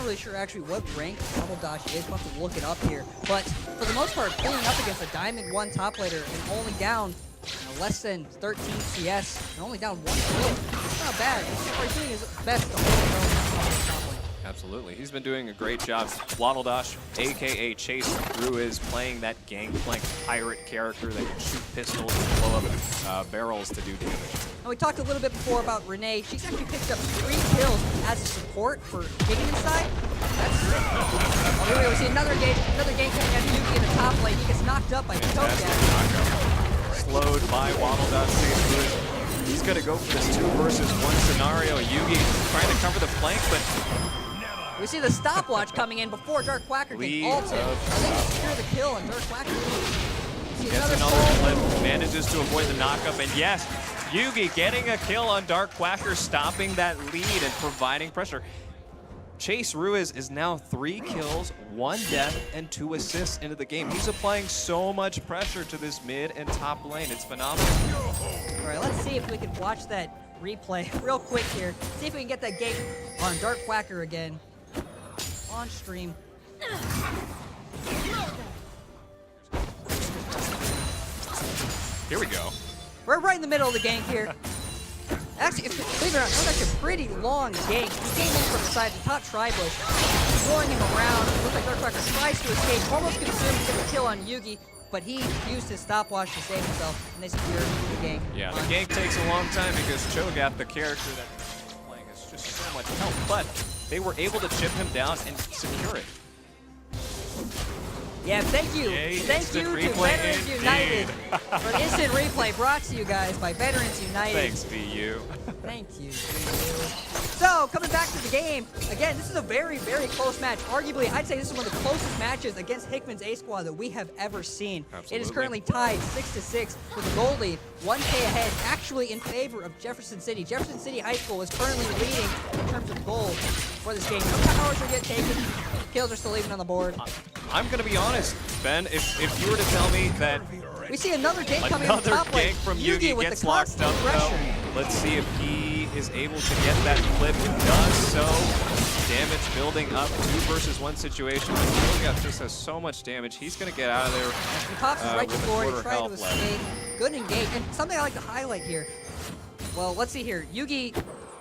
really sure actually what rank Waddle Dash is. We'll have to look it up here. But for the most part, pulling up against a Diamond 1 top laner and only down less than 13 CS and only down 1 kill. It's not bad. He's doing his best to hold his own top lane. Absolutely. He's been doing a great job. Waddle Dash, a.k.a. Chase Ruiz, playing that gangplank pirate character that can shoot pistols and blow up barrels to do damage. And we talked a little bit before about Renee. She's actually picked up 3 kills as a support for getting inside. That's sick. Well, we see another game coming out of Yugi in the top lane. He gets knocked up by Tokyo. Slowed by Waddle Dash. He's going to go for this 2 versus 1 scenario. Yugi trying to cover the flank, but we see the stopwatch coming in before Dark Quacker gets ulted. I think he secure the kill and Dark Quacker gets another flip, manages to avoid the knockup, and yes, Yugi getting a kill on Dark Quacker, stopping that lead and providing pressure. Chase Ruiz is now 3 kills, 1 death, and 2 assists into the game. He's applying so much pressure to this mid and top lane. It's phenomenal. All right, let's see if we can watch that replay real quick here. See if we can get that game on Dark Quacker again on stream. Here we go. We're right in the middle of the gank here. Actually, believe it or not, that was actually a pretty long gank. He came in from the side of the top tri-bush, throwing him around. It looks like Dark Quacker tries to escape, almost consumed, gets a kill on Yugi, but he used his stopwatch to save himself, and they secured the gank. Yeah, the gank takes a long time because Cho'Gath, the character that he's playing, is just so much help, but they were able to chip him down and secure it. Yeah, thank you. Yay, thank you to Veterans United for the instant replay brought to you guys by Veterans United. Thanks, VU. Thank you. So, coming back to the game, again, this is a very, very close match. Arguably, I'd say this is one of the closest matches against Hickman's A squad that we have ever seen. Absolutely. It is currently tied 6-6 with a goal lead, 1K ahead, actually in favor of Jefferson City. Jefferson City High School is currently leading in terms of gold for this game. No towers are getting taken. Kills are still even on the board. I'm going to be honest, Ben, if you were to tell me that we see another gank coming in the top gank lane. from Yugi with gets the locked up, though. Let's see if he is able to get that flip. Does so. Damage building up. 2 versus 1 situation. Cho'Gath just has so much damage. He's going to get out of there. He pops his right with forward. a He quarter tried to health left. escape. Good engage. And something I like to highlight here. Well, let's see here. Yugi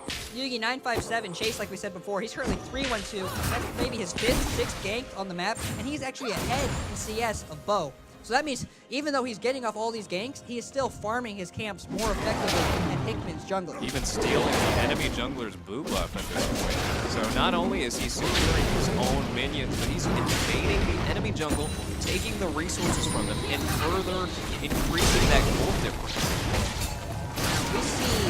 Yugi 957 Chase, like we said before, he's currently 3-1-2. That's maybe his 5th, 6th gank on the map, and he's actually ahead in CS of Bo. So that means even though he's getting off all these ganks, he is still farming his camps more effectively than Hickman's jungler. Even stealing the enemy jungler's boo buff at this point. So not only is he securing his own minions, but he's invading the enemy jungle, taking the resources from them, and further increasing that gold difference. We see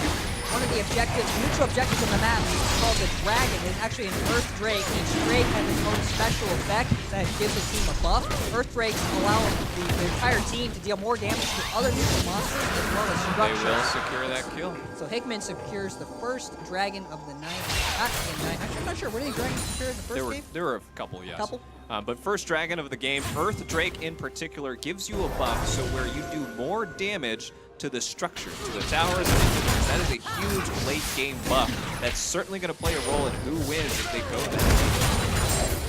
one of the objectives, neutral objectives on the map, called the Dragon. It's actually an Earth Drake. Each Drake has its own special effect that gives the team a buff. Earth Drakes allow the entire team to deal more damage to other neutral monsters as well as structure. They will secure that kill. So Hickman secures the first Dragon of the night. Actually, I'm not sure. Were any dragons secured in the first game? There were a couple, yes. Couple? But first dragon of the game, Earth Drake in particular, gives you a buff so where you do more damage to the structure, to the towers and inhibitors. That is a huge late game buff that's certainly going to play a role in who wins if they go there.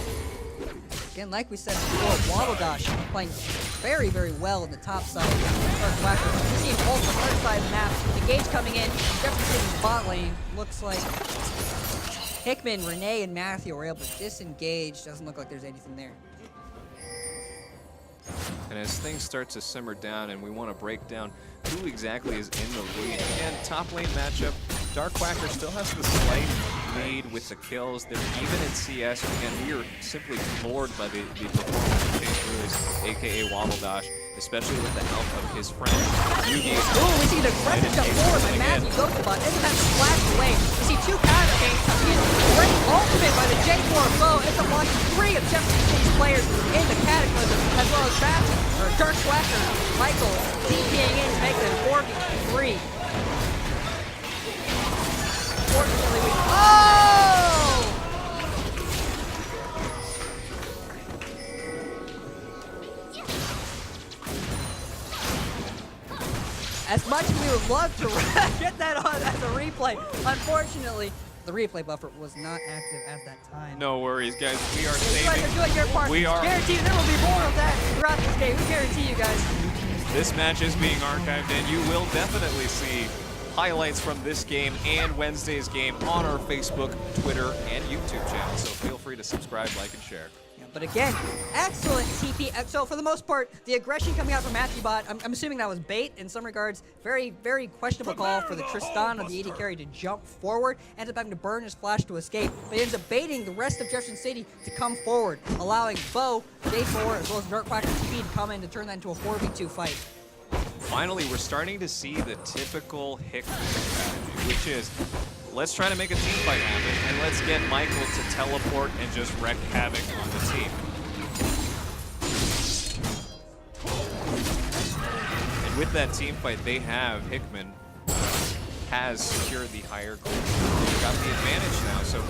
Again, like we said before, Waddle Dash playing very, very well in the top side. You see him ult the third side of the map. Engage coming in. Jefferson's bot lane. Looks like Hickman, Renee, and Matthew are able to disengage. Doesn't look like there's anything there. And as things start to simmer down and we want to break down who exactly is in the lead. Again, top lane matchup, Darkwacker still has the slight lead with the kills. They're even in CS. Again, we are simply floored by the performance of Chase Lewis, aka Waddle Dash, especially with the help of his friend Yugi. Ooh, we see the aggressive jump forward by Matthew Gokubot. Doesn't have to flash away. We see two counter games coming in. Great ultimate by the J4 Bow. Ends up launching 3 of Jefferson City's players in the Cataclysm, as well as Matthew, or Darkwacker, Michael, DPing in to make it a 4v3. Unfortunately, we... Oh! As much as we would love to get that on as a replay, unfortunately, the replay buffer was not active at that time. No worries, guys. We are You guys saving. are doing your part. We are. Guarantee there will be more of that throughout this game. We guarantee you guys. This match is being archived, and you will definitely see highlights from this game and Wednesday's game on our Facebook, Twitter, and YouTube channel. So feel free to subscribe, like, and share. Yeah, but again, excellent TP. So for the most part, the aggression coming out from Matthew Bot, I'm assuming that was bait in some regards. Very, very questionable call for the Tristan of the AD carry to jump forward. Ends up having to burn his flash to escape. But he ends up baiting the rest of Jefferson City to come forward, allowing Bo, J4, as well as Darkwacker TP to come in to turn that into a 4v2 fight. Finally, we're starting to see the typical Hickman strategy, which is, let's try to make a team fight happen, and let's get Michael to teleport and just wreak havoc on the team. And with that team fight, they have, Hickman has secured the higher goal. They've got the advantage now, so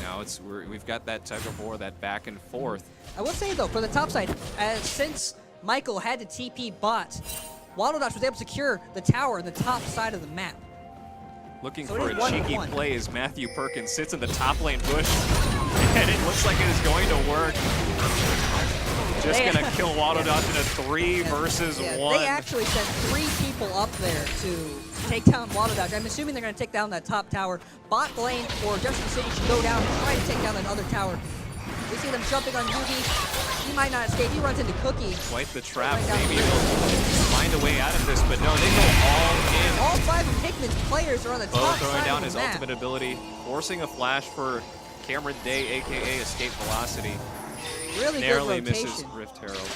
now we've got that tug of war, that back and forth. I will say though, for the top side, since Michael had to TP bot, Waddle Dash was able to secure the tower on the top side of the map. Looking So for it a is cheeky 1-1. play as Matthew Perkins sits in the top lane bush, and it looks like it is going to work. Just They- gonna kill Waddle Dash in a 3 versus 1. They actually sent 3 people up there to take down Waddle Dash. I'm assuming they're going to take down that top tower. Bot lane or Jefferson City should go down and try to take down that other tower. We see them jumping on Yugi. He might not escape. He runs into Cookie. Quite the trap. Right down Maybe the he'll find a way out of this, but no, they go all in. All 5 of Hickman's players are on the Bo top throwing side down of his the map. ultimate ability, forcing a flash for Cameron Day, aka Escape Velocity. Really Narrowly good misses rotation. Rift Herald.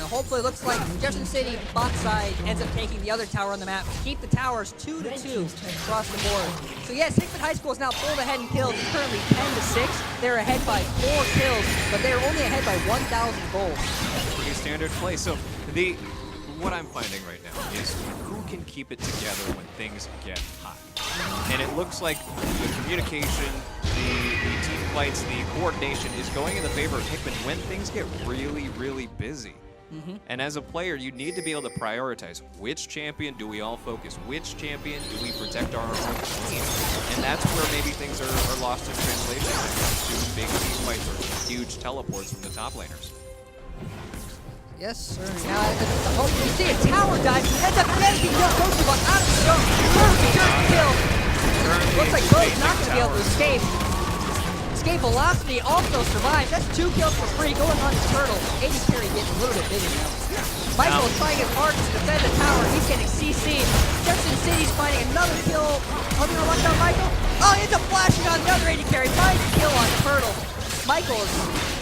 And hopefully it looks like Jefferson City bot side ends up taking the other tower on the map. Keep the towers 2-2 across the board. So yes, Hickman High School is now pulled ahead in kills. It's currently 10-6. They're ahead by 4 kills, but they're only ahead by 1,000 gold. Pretty standard play. So what I'm finding right now is who can keep it together when things get hot. And it looks like the communication, the team fights, the coordination is going in the favor of Hickman when things get really, really busy. And as a player, you need to be able to prioritize which champion do we all focus, which champion do we protect our own team. And that's where maybe things are lost in translation when it comes to big team fights or huge teleports from the top laners. Yes, sir. Now, hopefully, see a tower dive. Ends up getting Pokemon out of the zone. Perfect kill. he's not going to be able to escape. Escape velocity also survives. That's 2 kills for free. Going on his turtle. 80 carry getting a little bit bigger now. Michael is trying his hardest to defend the tower. He's getting CC'd. Jefferson City's finding another kill. Oh, you know what, Michael? Oh, he ends up flashing on the other 80 carry. Finds a kill on turtle. Michael is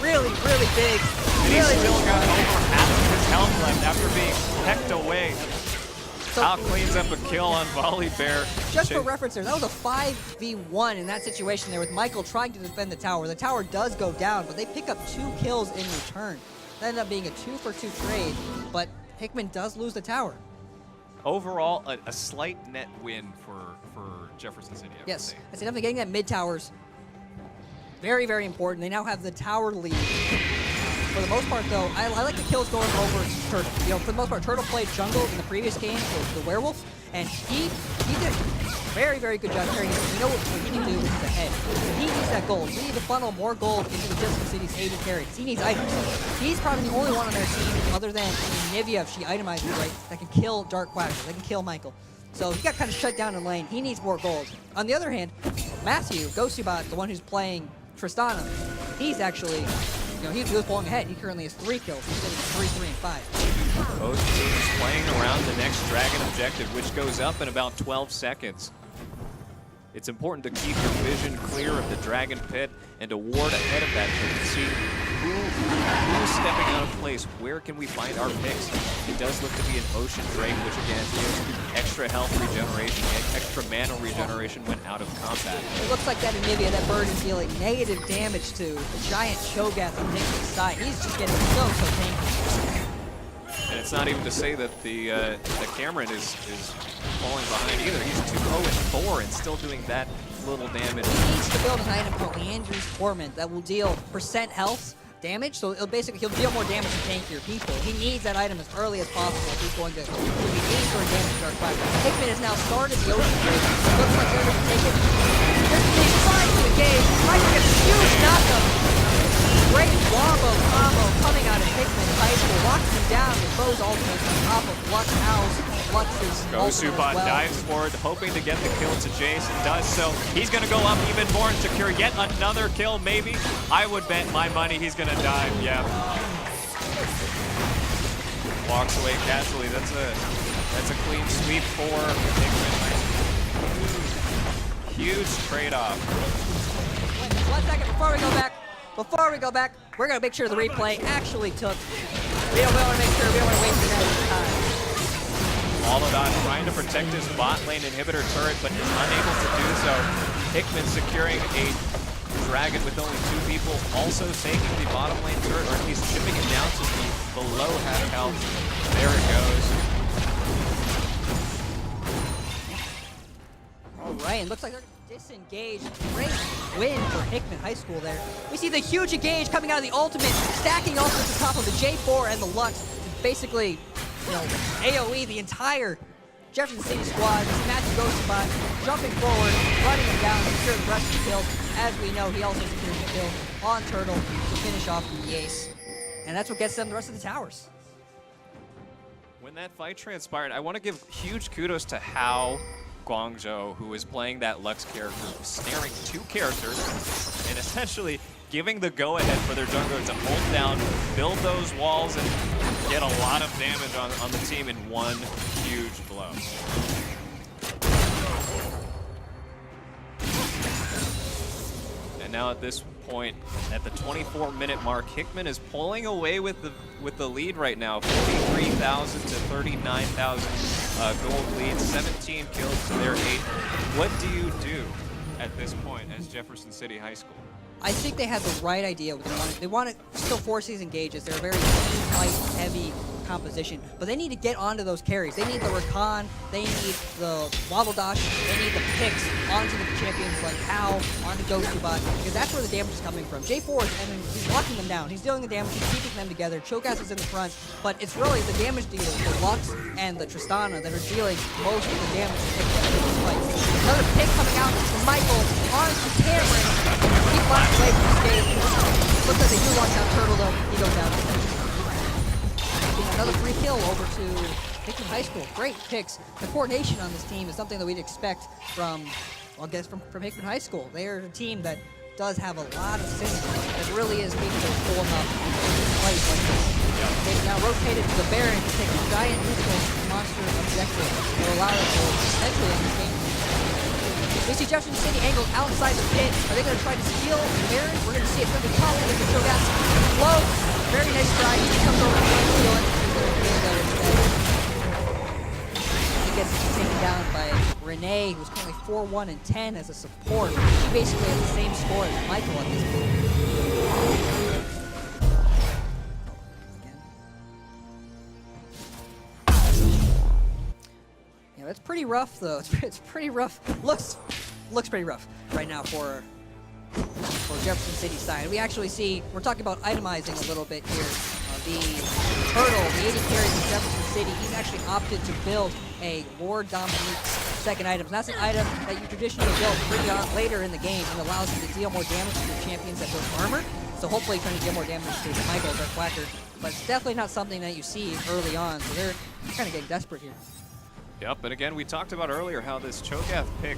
really, really big. And he's still got over half of his health left after being pecked away. So, Al cleans up a kill on Volley Bear. just for reference there, that was a 5v1 in that situation there with Michael trying to defend the tower. The tower does go down, but they pick up 2 kills in return. That ended up being a 2-for-2 trade, but Hickman does lose the tower. Overall, a slight net win for Jefferson City, I would Yes, say. I see definitely getting that mid towers. Very, very important. They now have the tower lead. For the most part, though, I like the kills going over Turtle. You know, for the most part, Turtle played jungle in the previous game, so the werewolf, and he did a very, very good job carrying it. You know what he can do with the head. So he needs that gold. We need to funnel more gold into the Jefferson City's 80 carries. He needs items. He's probably the only one on their team, other than Nivea, if she itemizes right, that can kill Dark Quackers, that can kill Michael. So he got kind of shut down in lane. He needs more gold. On the other hand, Matthew, Ghostubot, the one who's playing Tristana, he's actually, you know, he was pulling ahead. He currently has 3 kills. He's sitting at 3, 3, and 5. Both teams playing around the next Dragon objective, which goes up in about 12 seconds. It's important to keep your vision clear of the Dragon Pit and to ward ahead of that pit to see who's stepping out of place. Where can we find our picks? It does look to be an Ocean Drake, which again gives extra health regeneration and extra mana regeneration when out of combat. It looks like that Nivea, that bird is dealing negative damage to the giant Cho'Gath on Nick's side. He's just getting so tanky. And it's not even to say that the Cameron is falling behind either. He's 2-0-4 and still doing that little damage. He needs to build an item called Andrew's Torment that will deal % health damage, so he'll deal more damage to tankier people. He needs that item as early as possible if he's going to be aiming for damage to Dark Quacker. Hickman has now started the Ocean Drake. Looks like they're going to take it. He's trying to engage. Michael gets a huge knockup. Great wombo combo coming out of Hickman High School. Locks him down with Bo's ultimate on top of Lux House. Lux's ultimate Ghostubot as well. dives forward, hoping to get the kill to Jace, and does so. He's going to go up even more and secure yet another kill, maybe. I would bet my money he's going to dive, yeah. Walks away casually. That's a clean sweep for Hickman. Huge trade-off. 1 second before we go back. Before we go back, we're going to make sure the replay actually took. We don't want to make sure we don't want to waste any time. Maladon trying to protect his bot lane inhibitor turret, but is unable to do so. Hickman securing a dragon with only 2 people, also taking the bottom lane turret, or at least chipping it down to the below half health. There it goes. All right, it looks like they're disengaged. Great win for Hickman High School there. We see the huge engage coming out of the ultimate, stacking ultimates on top of the J4 and the Lux. Basically, you know, AoE the entire Jefferson City squad. We see Matthew Ghostubot jumping forward, running him down, secure the rest of the kills. As we know, he also secures the kill on Turtle to finish off the ace. And that's what gets them the rest of the towers. When that fight transpired, I want to give huge kudos to how Guangzhou, who is playing that Lux character, was snaring 2 characters and essentially giving the go-ahead for their jungler to hold down, build those walls, and get a lot of damage on the team in one huge blow. And now at this point, at the 24-minute mark, Hickman is pulling away with the lead right now, 43,000 to 39,000 gold lead, 17 kills to their 8. What do you do at this point as Jefferson City High School? I think they had the right idea. They want to still force these engages. They're a very fight heavy composition, but they need to get onto those carries. They need the Rakan, they need the Wobble Dash, they need the picks onto the champions like Hal, onto Ghostubot, because that's where the damage is coming from. J4 is, and he's locking them down. He's dealing the damage, he's keeping them together. Cho'Gath is in the front, but it's really the damage dealers, the Lux and the Tristana, that are dealing most of the damage to these fights. Another pick coming out from Michael onto Cameron. He flies away from the stage. Looks like they do launch out Turtle though. He goes out. Another free kill over to Hickman High School. Great picks. The coordination on this team is something that we'd expect from I guess, from Hickman High School. They are a team that does have a lot of synergy. It really is making them pull enough plays like this. They've now rotated to the Baron to take a giant neutral monster objective that will allow them to essentially end this game. We see Jefferson City angled outside the pit. Are they going to try to steal the Baron? We're going to see it from the top of the Shogatsu. Low, very nice try. He comes over and tries to steal it. He's going to steal that instead. He gets taken down by Renee, who's currently 4-1 and 10 as a support. He basically has the same score as Michael at this point. Yeah, that's pretty rough, though. It's pretty rough. Looks pretty rough right now for Jefferson City's side. We actually see, we're talking about itemizing a little bit here. The Turtle, the 80 carry from Jefferson City, he's actually opted to build a Lord Dominique's second item. And that's an item that you traditionally build pretty later in the game and allows you to deal more damage to your champions that build armor. So hopefully trying to deal more damage to Michael, their Quacker. But it's definitely not something that you see early on, so they're kind of getting desperate here. Yep, and again, we talked about earlier how this Cho'Gath pick,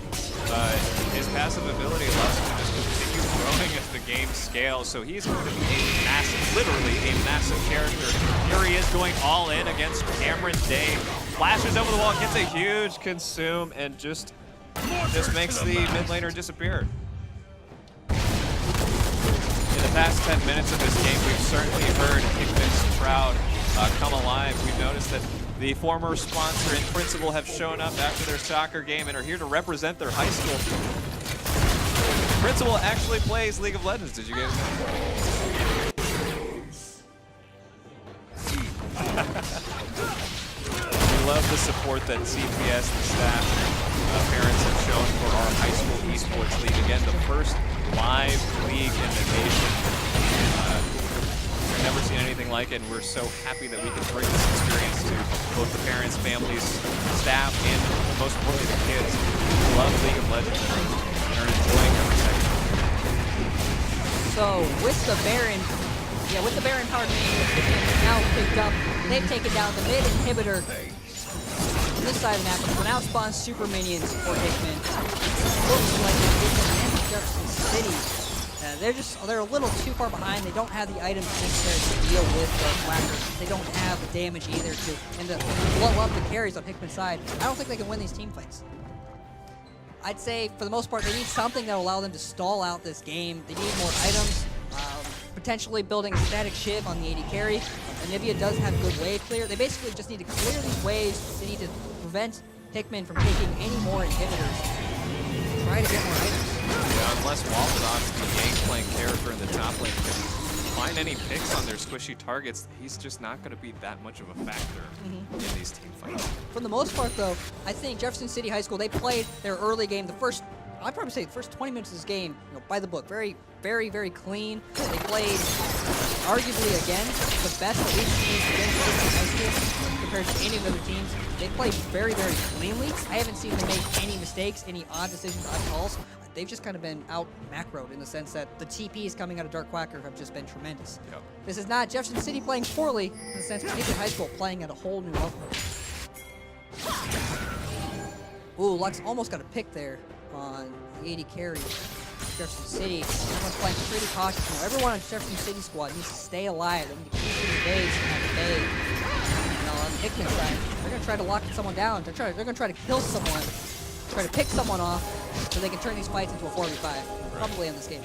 his passive ability allows him to just continue growing as the game scales. So he's going to be a massive, literally a massive character. Here he is going all in against Cameron Day. Flashes over the wall, gets a huge consume, and just makes the mid laner disappear. In the past 10 minutes of this game, we've certainly heard Hickman's crowd come alive. We've noticed that the former sponsor and principal have shown up after their soccer game and are here to represent their high school. The principal actually plays League of Legends. Did you guys know? We love the support that CPS, the staff, parents have shown for our high school eSports league. Again, the first live league in the nation. Never seen anything like it, and we're so happy that we can bring this experience to both the parents, families, staff, and most importantly, the kids who love League of Legends and are enjoying every second. So with the Baron powered main now picked up, they've taken down the mid inhibitor on this side of the map, which will now spawn super minions for Hickman. Looks like Hickman and Jefferson City. They're a little too far behind. They don't have the items necessary to deal with the Quackers. They don't have the damage either and to blow up the carries on Hickman's side. I don't think they can win these team fights. I'd say for the most part they need something that will allow them to stall out this game. They need more items. Potentially building a static shiv on the 80 carry. Anivia does have good wave clear. They basically just need to clear these waves. They need to prevent Hickman from taking any more inhibitors. Try to get more items. Yeah, unless Waldock's the gang-playing character in the top lane can find any picks on their squishy targets, he's just not going to be that much of a factor in these team fights. For the most part, though, I think Jefferson City High School, they played their early game, I'd probably say the first 20 minutes of this game, by the book, very, very, very clean. They played, arguably, again, the best that we've seen against Jefferson High School compared to any of the other teams. They played very, very cleanly. I haven't seen them make any mistakes, any odd decisions, odd calls. They've just kind of been out macroed in the sense that the TPs coming out of Dark Quacker have just been tremendous. Yep. This is not Jefferson City playing poorly in the sense of Hickman High School playing at a whole new level. Ooh, Lux almost got a pick there on the 80 carry. Jefferson City. Everyone's playing pretty cautious now. Everyone on Jefferson City squad needs to stay alive. They need to keep these days on the day. On Hickman's side, they're going to try to lock someone down. They're going to try to kill someone, try to pick someone off, so they can turn these fights into a 4v5, probably in this game.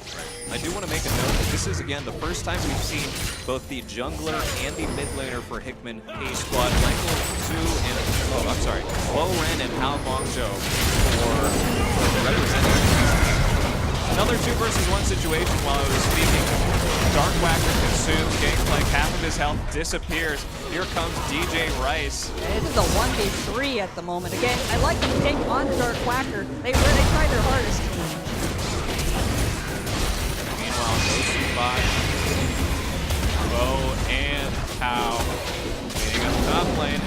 I do want to make a note that this is, again, the first time we've seen both the jungler and the mid laner for Hickman A squad, Michael Zhu and, Lo Ren and Hao Bongzhou for representing. Another 2 versus 1 situation while I was speaking. Dark Quacker consumes Gangplank, half of his health disappears. Here comes DJ Rice. And this is a 1v3 at the moment. Again, I like them to take on Dark Quacker. They tried their hardest. Meanwhile, Gosu Bo and Hao waiting on the top lane.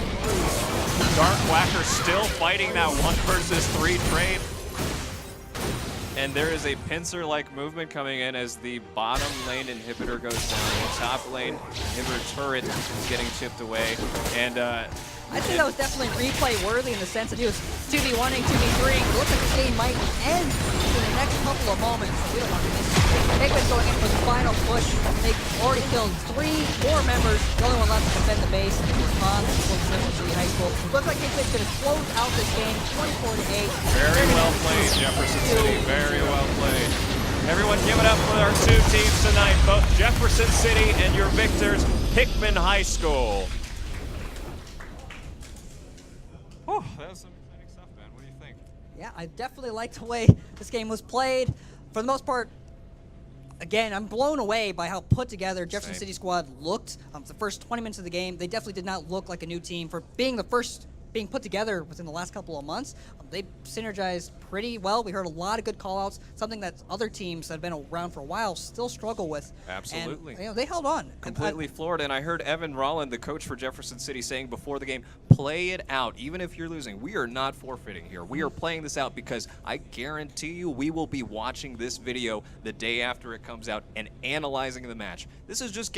Dark Quacker still fighting that 1 versus 3 trade. And there is a pincer-like movement coming in as the bottom lane inhibitor goes down. The top lane inhibitor turret is getting chipped away. And I'd say that was definitely replay worthy in the sense that he was 2v1ing, 2v3. It looks like this game might end in the next couple of moments. So we don't want to miss it. Hickman's going in for the final push. They've already killed 4 members. The only one left to defend the base and respond for Jefferson High School. Looks like Hickman's going to close out this game 24-8. Very well played, Jefferson City. Very well played. Everyone give it up for our 2 teams tonight, both Jefferson City and your victors, Hickman High School. Oh, that was some exciting stuff, man. What do you think? Yeah, I definitely like the way this game was played. For the most part, again, I'm blown away by how put together Jefferson City squad looked. The first 20 minutes of the game, they definitely did not look like a new team. For being the first being put together within the last couple of months, they synergized pretty well. We heard a lot of good call-outs, something that other teams that have been around for a while still struggle with. Absolutely. And, they held on. Completely floored, and I heard Evan Rolland, the coach for Jefferson City, saying before the game, play it out. Even if you're losing, we are not forfeiting here. We are playing this out because I guarantee you we will be watching this video the day after it comes out and analyzing the match. This is just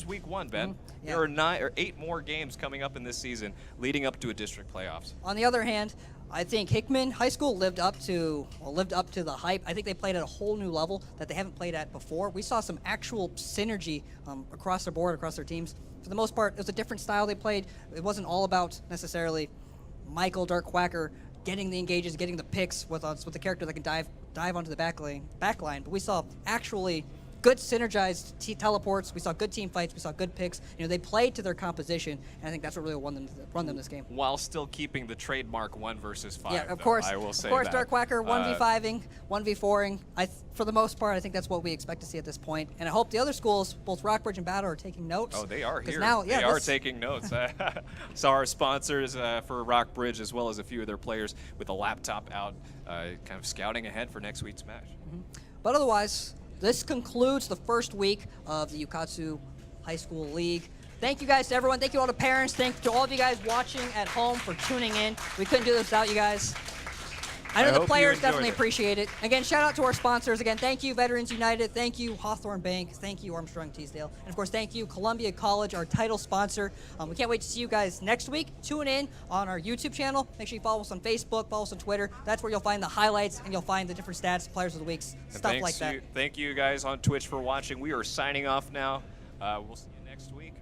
week 1, Ben. Yeah. There are 8 more games coming up in this season leading up to a district playoffs. On the other hand, I think Hickman High School lived up to the hype. I think they played at a whole new level that they haven't played at before. We saw some actual synergy across the board, across their teams. For the most part, it was a different style they played. It wasn't all about necessarily Michael Dark Quacker getting the engages, getting the picks with the character that can dive onto the backline. But we saw actually good synergized teleports. We saw good team fights. We saw good picks. They played to their composition, and I think that's what really won them this game. While still keeping the trademark 1 versus 5. Yeah, of course. I will say of course, that. Dark Quacker 1v5ing, 1v4ing. For the most part, I think that's what we expect to see at this point. And I hope the other schools, both Rockbridge and Battle, are taking notes. Oh, they are here. Now, they are taking notes. Saw our sponsors for Rockbridge, as well as a few of their players with a laptop out, kind of scouting ahead for next week's match. But otherwise, this concludes the first week of the Ukatsu High School League. Thank you guys to everyone. Thank you all to parents. Thank you to all of you guys watching at home for tuning in. We couldn't do this without you guys. I know the players definitely appreciate it. Again, shout out to our sponsors. Again, thank you, Veterans United. Thank you, Hawthorne Bank. Thank you, Armstrong Teasdale. And of course, thank you, Columbia College, our title sponsor. We can't wait to see you guys next week. Tune in on our YouTube channel. Make sure you follow us on Facebook, follow us on Twitter. That's where you'll find the highlights and you'll find the different stats, players of the weeks, stuff like that. Thank you guys on Twitch for watching. We are signing off now. We'll see you next week.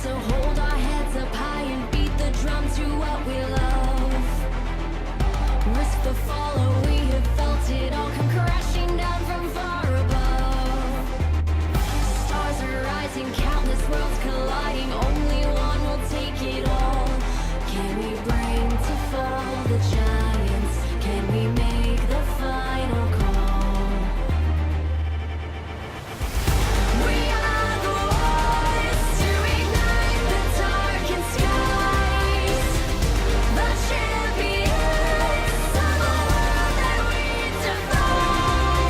To hold our heads up high and beat the drum to what we love. Risk the fall, oh, we have felt it all come crashing down from far above. Stars are rising, countless worlds colliding. Only one will take it all. Can we bring to fall the giants? Can we make the final call? We are the ones to ignite the darkened skies, the champions of the world that we defy.